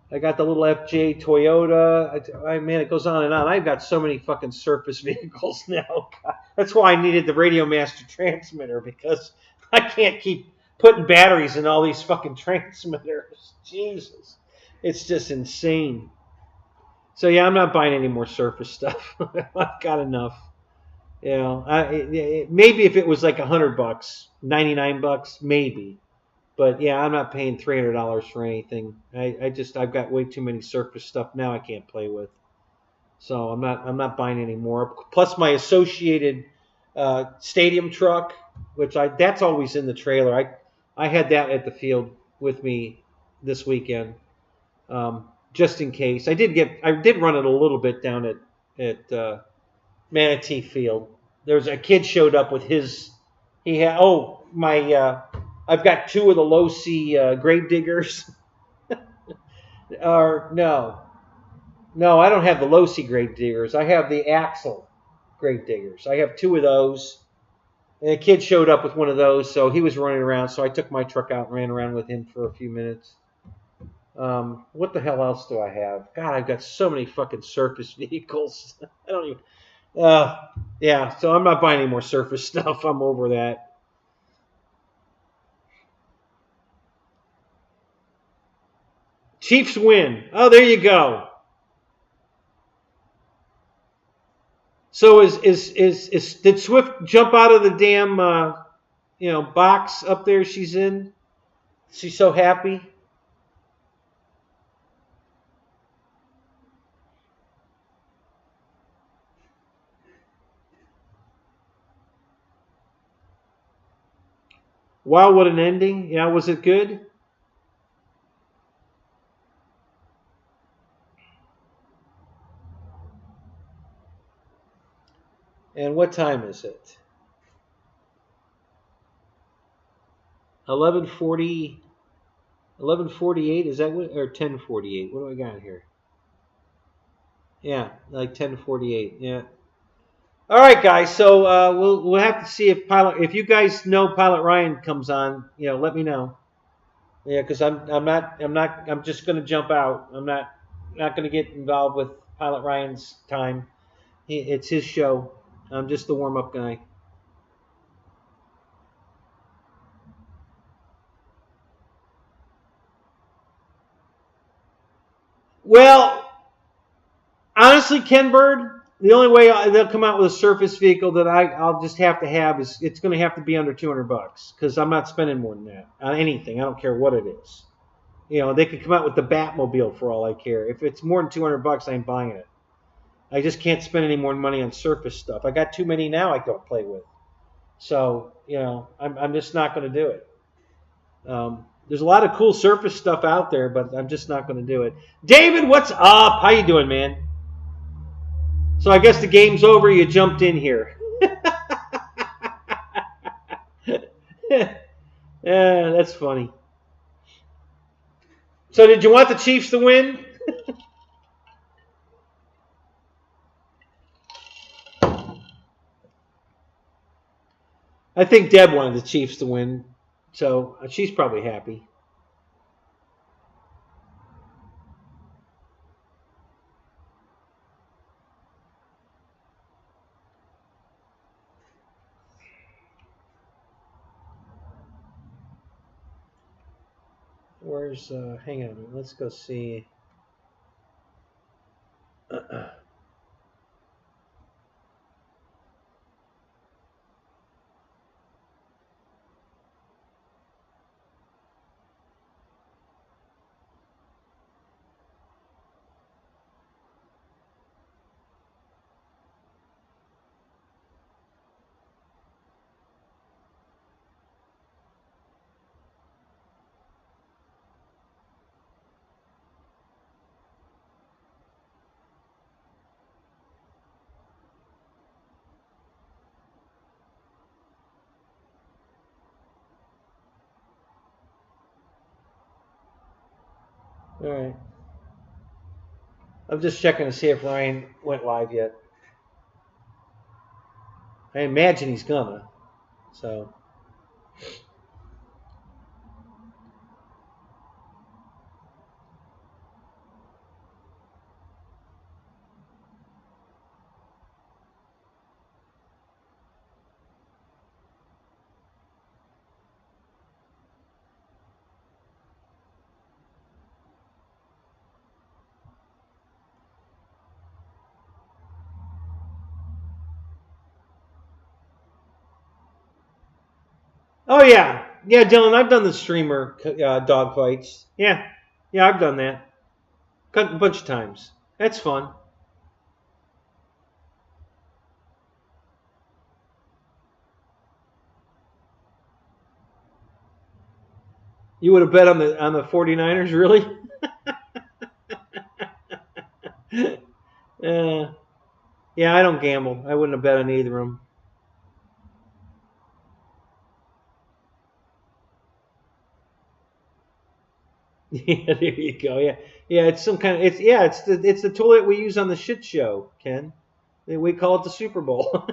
I got the little FJ Toyota. Man, it goes on and on. I've got so many fucking surface vehicles now. God. That's why I needed the Radio Master transmitter, because I can't keep putting batteries in all these fucking transmitters. Jesus. It's just insane. So yeah, I'm not buying any more surface stuff. I've got enough. You know, maybe if it was like $100, $99, maybe. But yeah, I'm not paying $300 for anything. I've got way too many surface stuff now I can't play with. So I'm not buying any more. Plus my associated stadium truck, which that's always in the trailer. I had that at the field with me this weekend, just in case. I did run it a little bit down at Manatee Field. There was a kid showed up with his. He had I've got two of the low C grave diggers. Or no, I don't have the low C grave diggers. I have the axle grave diggers. I have two of those. And a kid showed up with one of those, so he was running around. So I took my truck out and ran around with him for a few minutes. What the hell else do I have? God, I've got so many fucking surface vehicles. I don't even. Yeah, so I'm not buying any more surface stuff. I'm over that. Chiefs win. Oh, there you go. So did Swift jump out of the damn box up there she's in? She's so happy. Wow, what an ending. Yeah, was it good? And what time is it? 11:40. 11:48. Is that what? Or 10:48? What do I got here? Yeah, like 10:48. Yeah. All right, guys. So we'll have to see if you guys know Pilot Ryan comes on. Let me know. Yeah, because I'm just gonna jump out. I'm not gonna get involved with Pilot Ryan's time. It's his show. I'm just the warm-up guy. Well, honestly, Ken Bird, the only way they'll come out with a surface vehicle that I'll just have to have is it's going to have to be under $200 because I'm not spending more than that on anything. I don't care what it is. They could come out with the Batmobile for all I care. If it's more than $200, I ain't buying it. I just can't spend any more money on surface stuff. I got too many now I don't play with. So, I'm just not going to do it. There's a lot of cool surface stuff out there, but I'm just not going to do it. David, what's up? How you doing, man? So I guess the game's over. You jumped in here. Yeah, that's funny. So did you want the Chiefs to win? I think Deb wanted the Chiefs to win, so she's probably happy. Where's, hang on a minute, let's go see. All right. I'm just checking to see if Ryan went live yet. I imagine he's gonna. So. Oh yeah, yeah, Dylan. I've done the streamer dog fights. Yeah, I've done that a bunch of times. That's fun. You would have bet on the 49ers, really? Yeah, I don't gamble. I wouldn't have bet on either of them. Yeah, there you go. Yeah, it's some kind of it's the tool that we use on the shit show, Ken. We call it the Super Bowl.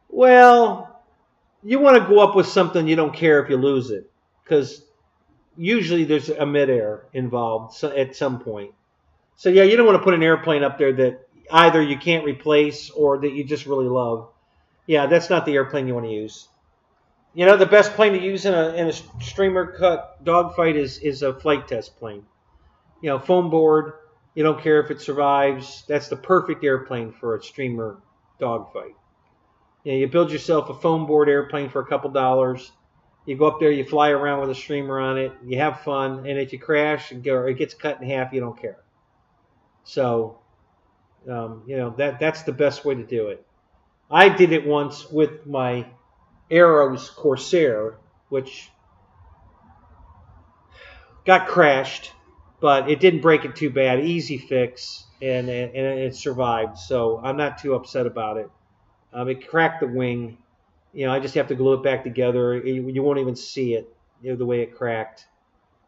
Well, you want to go up with something you don't care if you lose it, because usually there's a midair involved at some point. So yeah, you don't want to put an airplane up there that either you can't replace or that you just really love. Yeah, that's not the airplane you want to use. You know, the best plane to use in a streamer cut dogfight is a flight test plane. You know, foam board. You don't care if it survives. That's the perfect airplane for a streamer dogfight. You know, you build yourself a foam board airplane for a couple dollars. You go up there, you fly around with a streamer on it. You have fun, and if you crash or it gets cut in half, you don't care. So, you know, that's the best way to do it. I did it once with my Arrows Corsair, which got crashed, but it didn't break it too bad. Easy fix, and it survived. So I'm not too upset about it. It cracked the wing. You know, I just have to glue it back together. You won't even see it, you know, the way it cracked.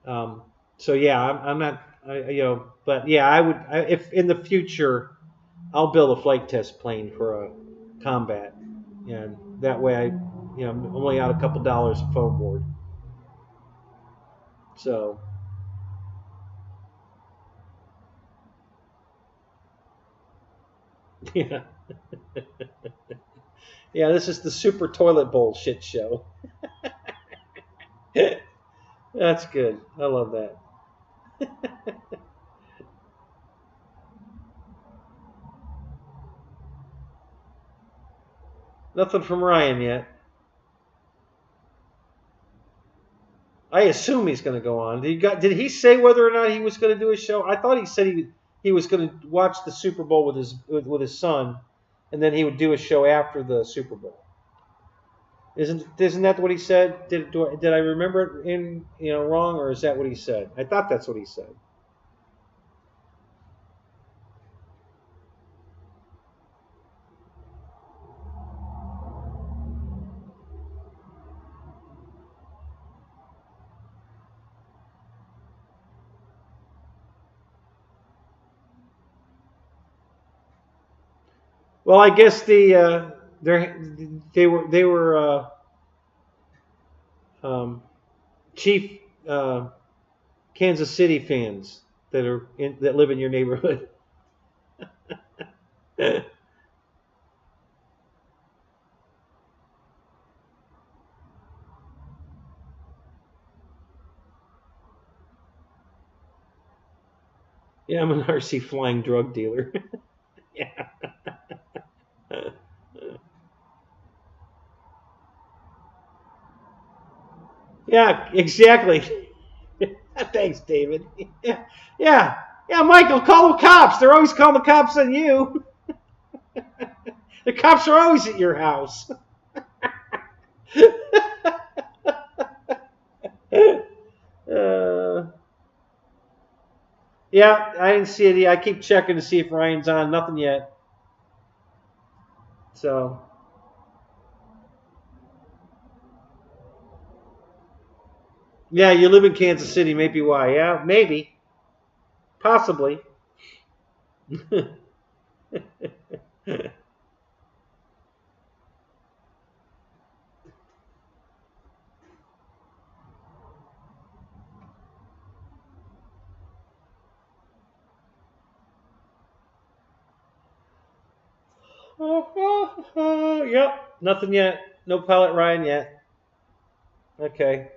So yeah, I'm not, you know, but yeah, I would, if in the future, I'll build a flight test plane for a combat, and that way you know, I'm only out a couple dollars a foam board. So. Yeah. Yeah, this is the super toilet bowl shit show. That's good. I love that. Nothing from Ryan yet. I assume he's going to go on. Did he say whether or not he was going to do a show? I thought he said he was going to watch the Super Bowl with his son, and then he would do a show after the Super Bowl. Isn't that what he said? Did I remember it wrong, or is that what he said? I thought that's what he said. Well, I guess they were um, chief Kansas City fans that live in your neighborhood. Yeah, I'm an RC flying drug dealer. Yeah. Yeah, exactly. Thanks, David. Yeah, yeah, yeah. Michael, call the cops. They're always calling the cops on you. The cops are always at your house. uh, yeah, I didn't see it. I keep checking to see if Ryan's on. Nothing yet. So, yeah, you live in Kansas City. Maybe why? Yeah, maybe, possibly. Yep, nothing yet. No pilot Ryan yet. Okay.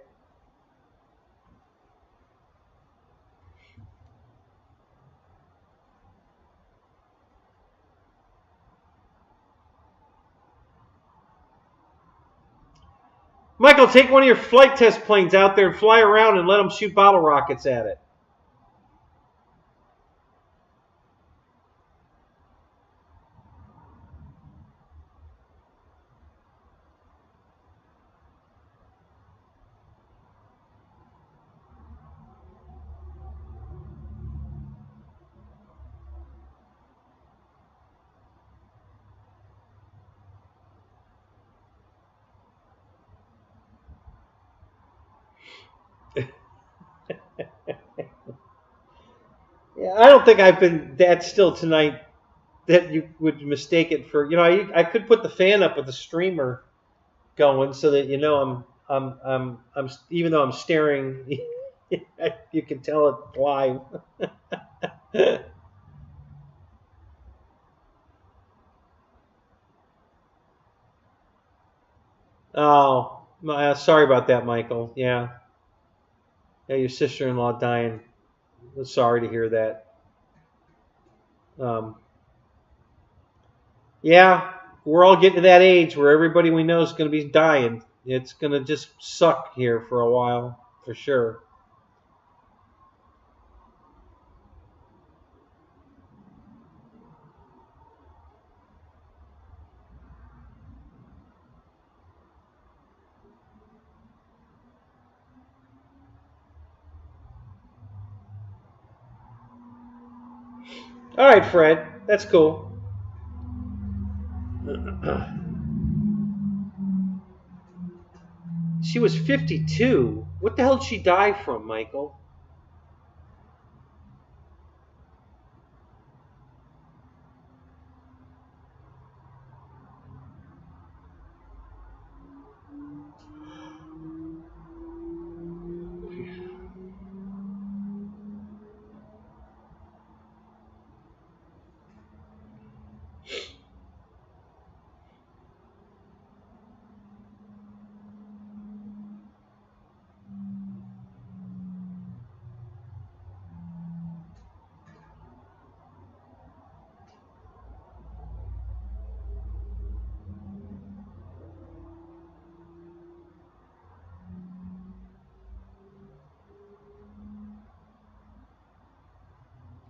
Michael, take one of your flight test planes out there and fly around and let them shoot bottle rockets at it. Yeah, I don't think I've been that still tonight that you would mistake it for. I could put the fan up with the streamer going so that even though I'm staring, you can tell it live. Oh, sorry about that, Michael. Yeah, yeah, your sister-in-law dying. I'm sorry to hear that. Um, yeah, we're all getting to that age where everybody we know is going to be dying. It's going to just suck here for a while, for sure. All right, Fred, that's cool. She was 52. What the hell did she die from, Michael?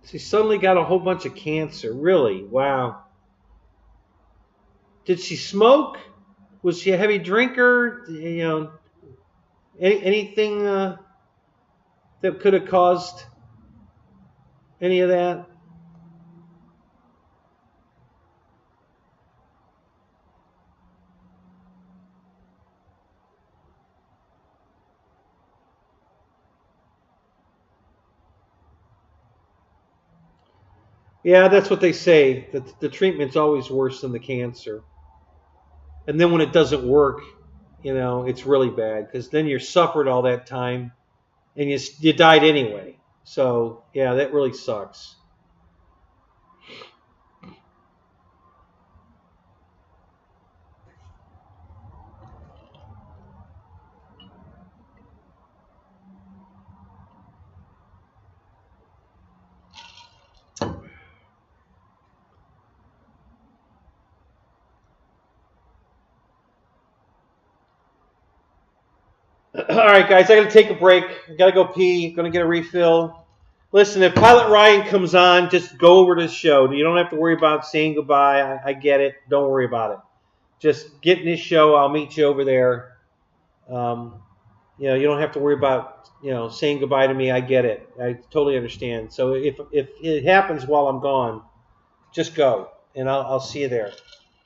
She suddenly got a whole bunch of cancer. Really? Wow. Did she smoke? Was she a heavy drinker? Anything that could have caused any of that? Yeah, that's what they say. That the treatment's always worse than the cancer. And then when it doesn't work, it's really bad because then you're suffered all that time and you died anyway. So yeah, that really sucks. All right, guys, I got to take a break. I got to go pee. Going to get a refill. Listen, if Pilot Ryan comes on, just go over to the show. You don't have to worry about saying goodbye. I get it. Don't worry about it. Just get in this show. I'll meet you over there. Um, you don't have to worry about saying goodbye to me. I get it. I totally understand. So if it happens while I'm gone, just go, and I'll see you there.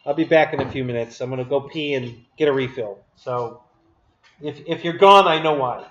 I'll be back in a few minutes. I'm gonna go pee and get a refill. So if you're gone, I know why.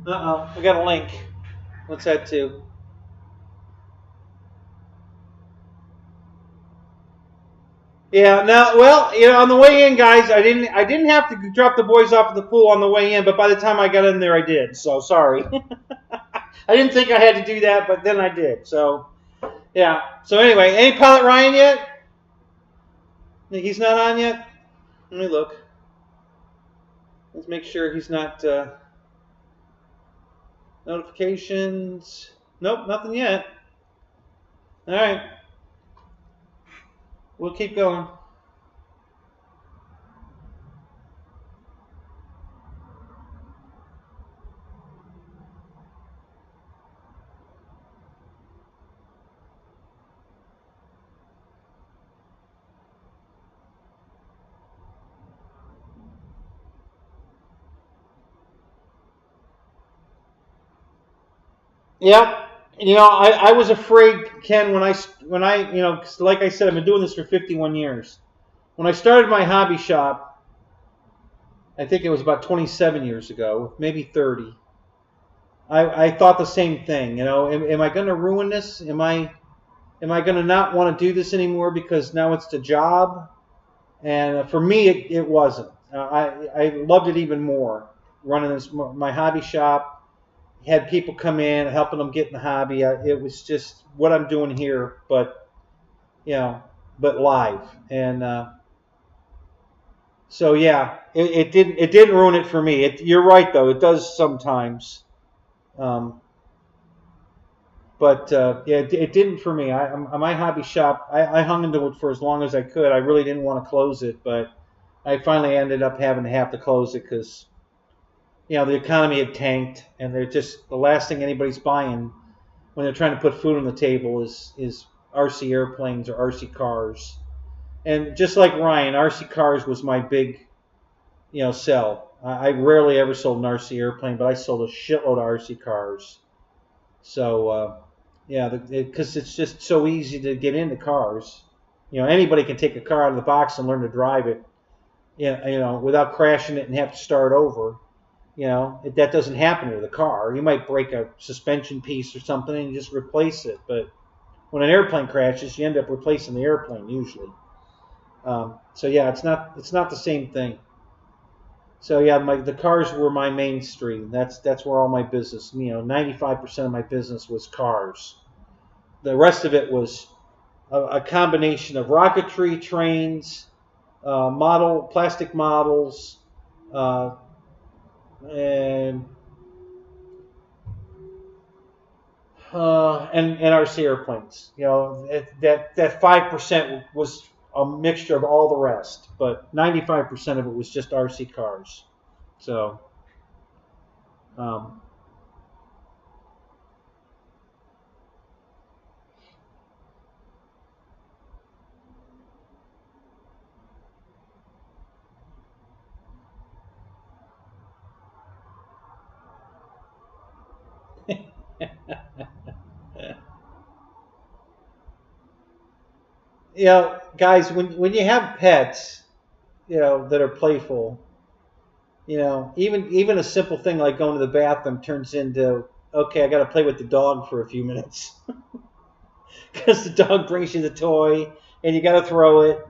I got a link. What's that too? Yeah, no, well, on the way in, guys, I didn't have to drop the boys off at the pool on the way in, but by the time I got in there, I did. So sorry. I didn't think I had to do that, but then I did. So yeah. So anyway, any Pilot Ryan yet? He's not on yet. Let me look. Let's make sure he's not. Notifications. Nope, nothing yet. All right. We'll keep going. Yeah, I was afraid, Ken, when I, like I said, I've been doing this for 51 years. When I started my hobby shop, I think it was about 27 years ago, maybe 30. I thought the same thing. Am I going to ruin this? Am I going to not want to do this anymore because now it's the job? And for me, it wasn't. I loved it even more running my hobby shop. Had people come in, helping them get in the hobby. It was just what I'm doing here, but but live. And so yeah, it didn't ruin it for me. You're right though, it does sometimes. Um, but yeah, it didn't for me. My hobby shop, I hung into it for as long as I could. I really didn't want to close it, but I finally ended up having to have to close it because the economy had tanked, and they're just the last thing anybody's buying when they're trying to put food on the table is RC airplanes or RC cars. And just like Ryan, RC cars was my big, sell. I rarely ever sold an RC airplane, but I sold a shitload of RC cars. So, yeah, because it's just so easy to get into cars. Anybody can take a car out of the box and learn to drive it, without crashing it and have to start over. That doesn't happen with a car. You might break a suspension piece or something and you just replace it. But when an airplane crashes, you end up replacing the airplane usually. So yeah, it's not the same thing. So yeah, the cars were my mainstream. That's where all my business. 95% of my business was cars. The rest of it was a combination of rocketry, trains, plastic models, and and RC airplanes. That 5% was a mixture of all the rest, but 95% of it was just RC cars. So, um, guys, when you have pets, that are playful, even a simple thing like going to the bathroom turns into, okay, I got to play with the dog for a few minutes because the dog brings you the toy and you got to throw it,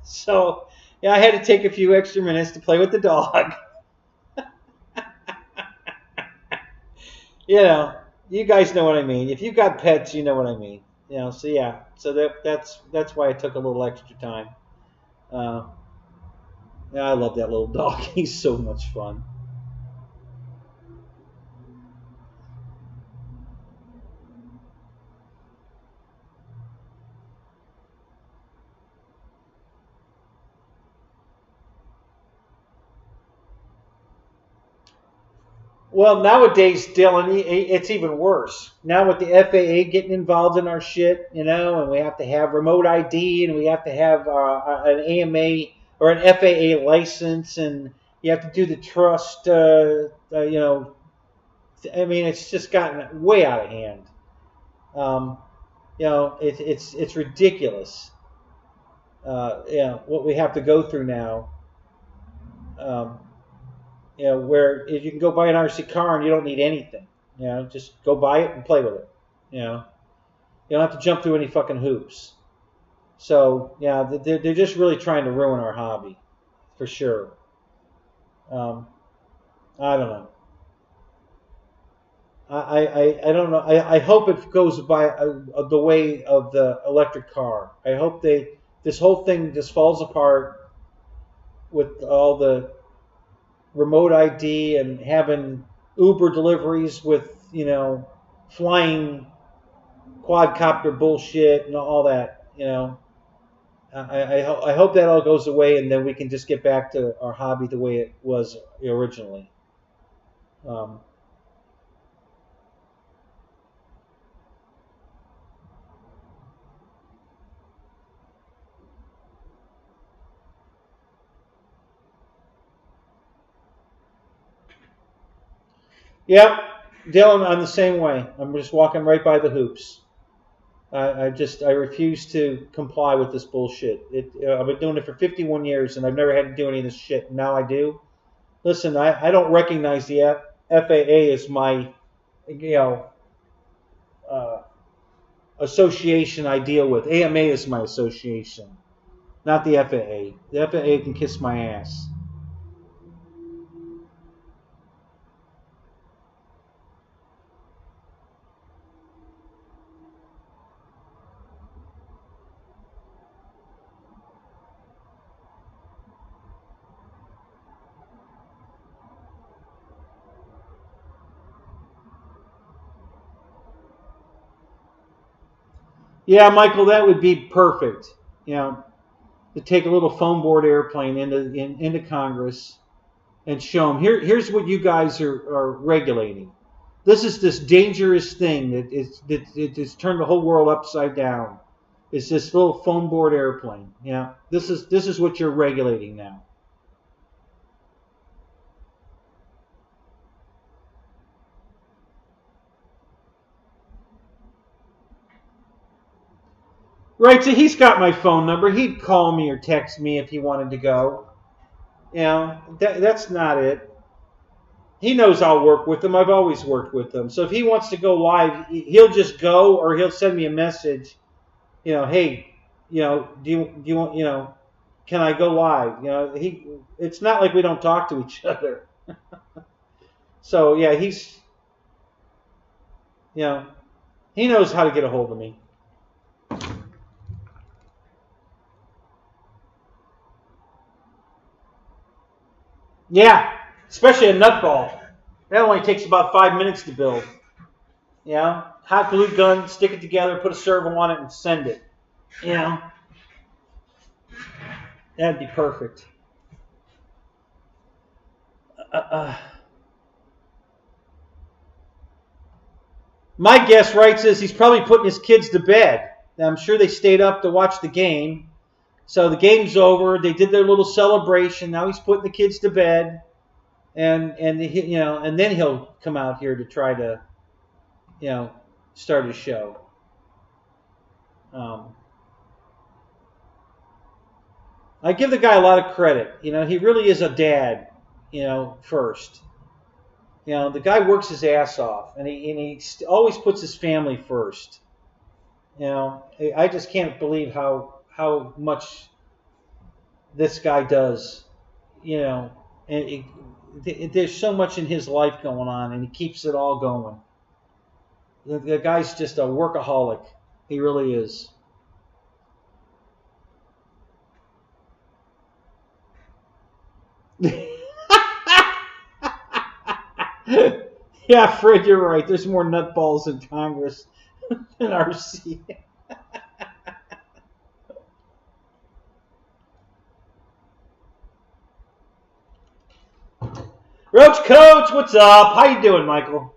So, yeah, I had to take a few extra minutes to play with the dog. You guys know what I mean. If you've got pets, you know what I mean. So yeah, so that's why I took a little extra time. Uh, yeah, I love that little dog. He's so much fun. Well, nowadays, Dylan, it's even worse. Now with the FAA getting involved in our shit, and we have to have remote ID, and we have to have an AMA or an FAA license, and you have to do the trust. I mean, it's just gotten way out of hand. Um, it's ridiculous. What we have to go through now. Um, You know, where if you can go buy an RC car and you don't need anything. You know, just go buy it and play with it. You know, you don't have to jump through any fucking hoops. So yeah, they're just really trying to ruin our hobby, for sure. I don't know. I don't know. I hope it goes by the way of the electric car. I hope this whole thing just falls apart with all the remote ID and having Uber deliveries with, you know, flying quadcopter bullshit and all that. You know, I hope that all goes away and then we can just get back to our hobby the way it was originally. Um, Yep, Dylan, I'm the same way. I'm just walking right by the hoops. I refuse to comply with this bullshit. I've been doing it for 51 years and I've never had to do any of this shit. And now I do. Listen, I don't recognize the FAA as my, you know, uh, association I deal with. AMA is my association, not the FAA. The FAA can kiss my ass. Yeah, Michael, that would be perfect. You know, to take a little foam board airplane into Congress and show them here's what you guys are regulating. This is this dangerous thing it's turned the whole world upside down. It's this little foam board airplane. Yeah, this is what you're regulating now. Right, so he's got my phone number. He'd call me or text me if he wanted to go. You know, that's not it. He knows I'll work with him. I've always worked with him. So if he wants to go live, he'll just go or he'll send me a message. You know, hey, you know, do you want, you know, can I go live? You know, it's not like we don't talk to each other. So yeah, you know, he knows how to get a hold of me. Yeah, especially a nutball. That only takes about 5 minutes to build. You know, hot glue gun, stick it together, put a servo on it, and send it. You know, that'd be perfect. My guess, right, says he's probably putting his kids to bed. I'm sure they stayed up to watch the game. So the game's over. They did their little celebration. Now he's putting the kids to bed, and you know, and then he'll come out here to try to, you know, start his show. Um, I give the guy a lot of credit. You know, he really is a dad. You know, first. You know, the guy works his ass off, and he always puts his family first. You know, I just can't believe how much this guy does. You know, and there's so much in his life going on, and he keeps it all going. The guy's just a workaholic. He really is. Yeah, Fred, you're right. There's more nutballs in Congress than RC. Roach Coach, what's up? How you doing, Michael?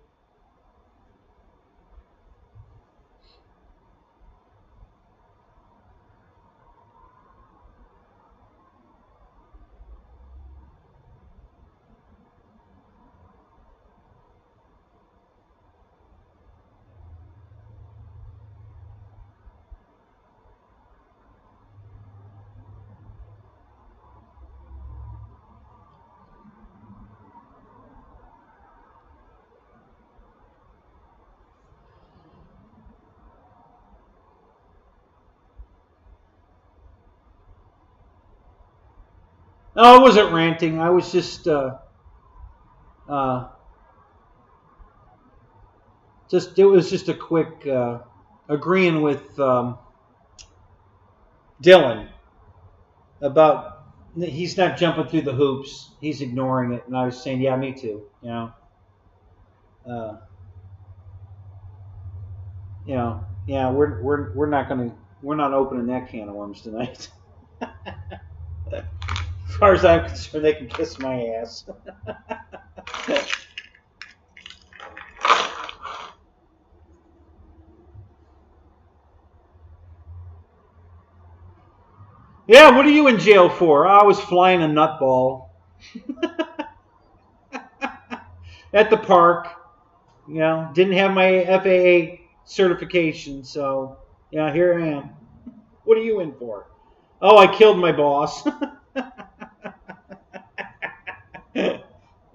No, I wasn't ranting. I was just it was just a quick agreeing with Dylan about he's not jumping through the hoops. He's ignoring it, and I was saying, yeah, me too. Uh, yeah, we're not opening that can of worms tonight. As far as I'm concerned, they can kiss my ass. Yeah, what are you in jail for? I was flying a nutball at the park. Didn't have my FAA certification, so yeah, here I am. What are you in for? Oh, I killed my boss.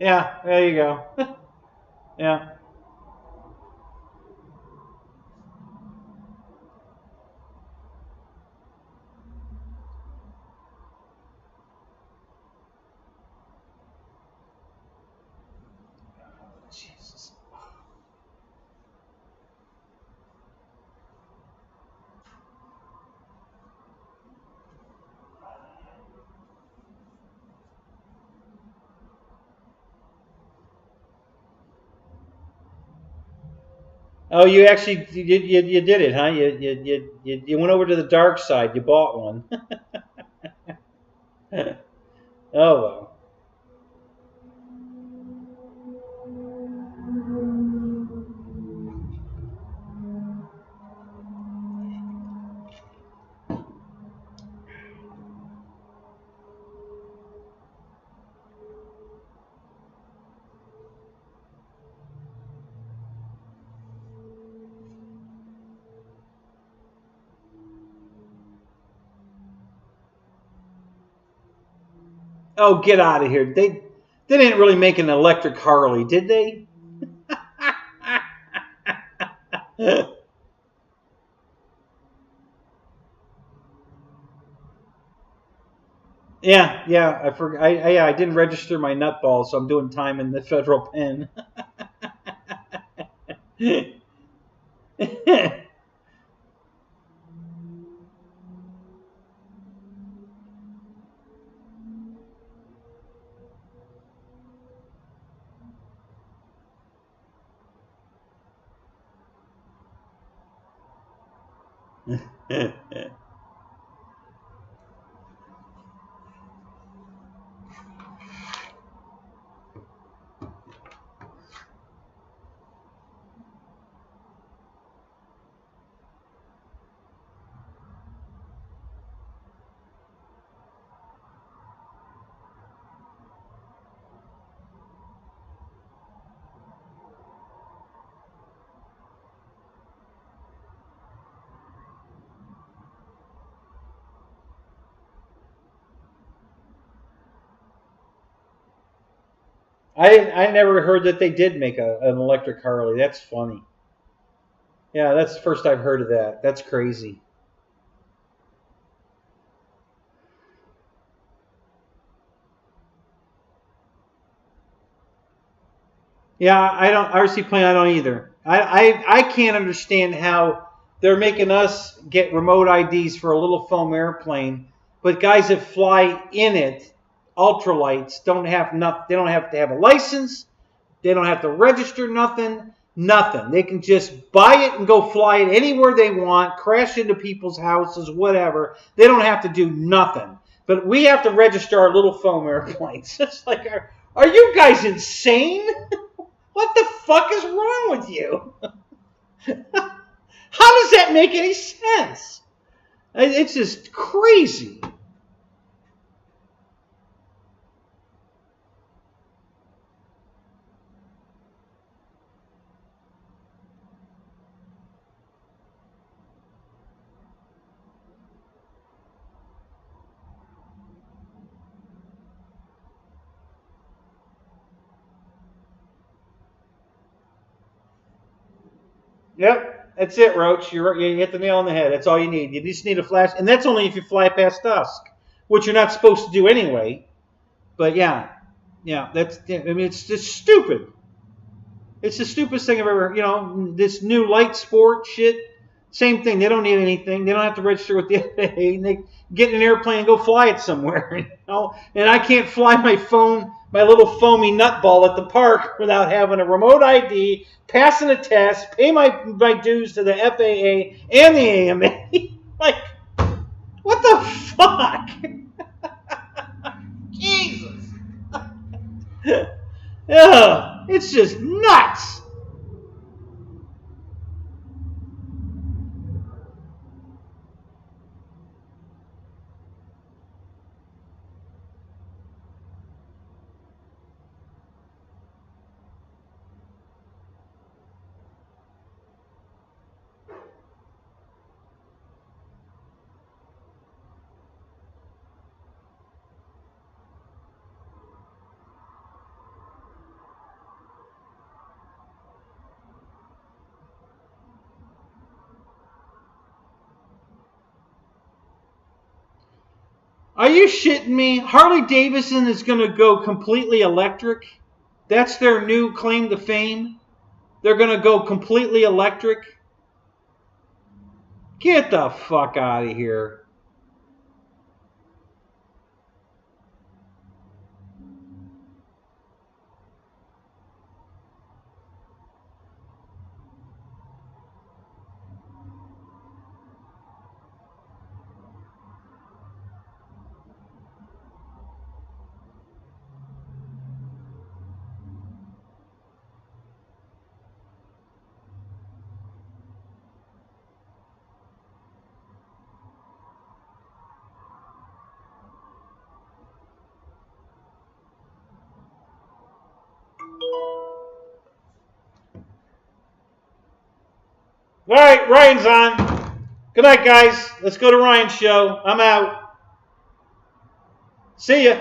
Yeah, there you go. Yeah. Jesus. Oh, you actually you did it, huh? You went over to the dark side. You bought one. Oh well. Oh, get out of here. They didn't really make an electric Harley, did they? Yeah. I forgot. I didn't register my nutball, so I'm doing time in the federal pen. I never heard that they did make an electric Harley. That's funny. Yeah, that's the first I've heard of that. That's crazy. Yeah, I don't RC plane. I don't either. I can't understand how they're making us get remote IDs for a little foam airplane, but guys that fly in it, ultralights, don't have nothing. They don't have to have a license. They don't have to register nothing. Nothing. They can just buy it and go fly it anywhere they want, crash into people's houses, whatever. They don't have to do nothing. But we have to register our little foam airplanes. It's like, are you guys insane? What the fuck is wrong with you? How does that make any sense? It's just crazy. Yep, that's it, Roach. You hit the nail on the head. That's all you need. You just need a flash, and that's only if you fly past dusk, which you're not supposed to do anyway. But yeah, that's, I mean, it's just stupid. It's the stupidest thing I've ever, this new light sport shit. Same thing. They don't need anything. They don't have to register with the FAA. And they get in an airplane and go fly it somewhere. And I can't fly my little foamy nutball at the park without having a remote ID, passing a test, pay my dues to the FAA and the AMA. Like, what the fuck? Jesus. Ugh, it's just nuts. Are you shitting me? Harley Davidson is going to go completely electric? That's their new claim to fame? They're going to go completely electric? Get the fuck out of here. All right, Ryan's on. Good night, guys. Let's go to Ryan's show. I'm out. See ya.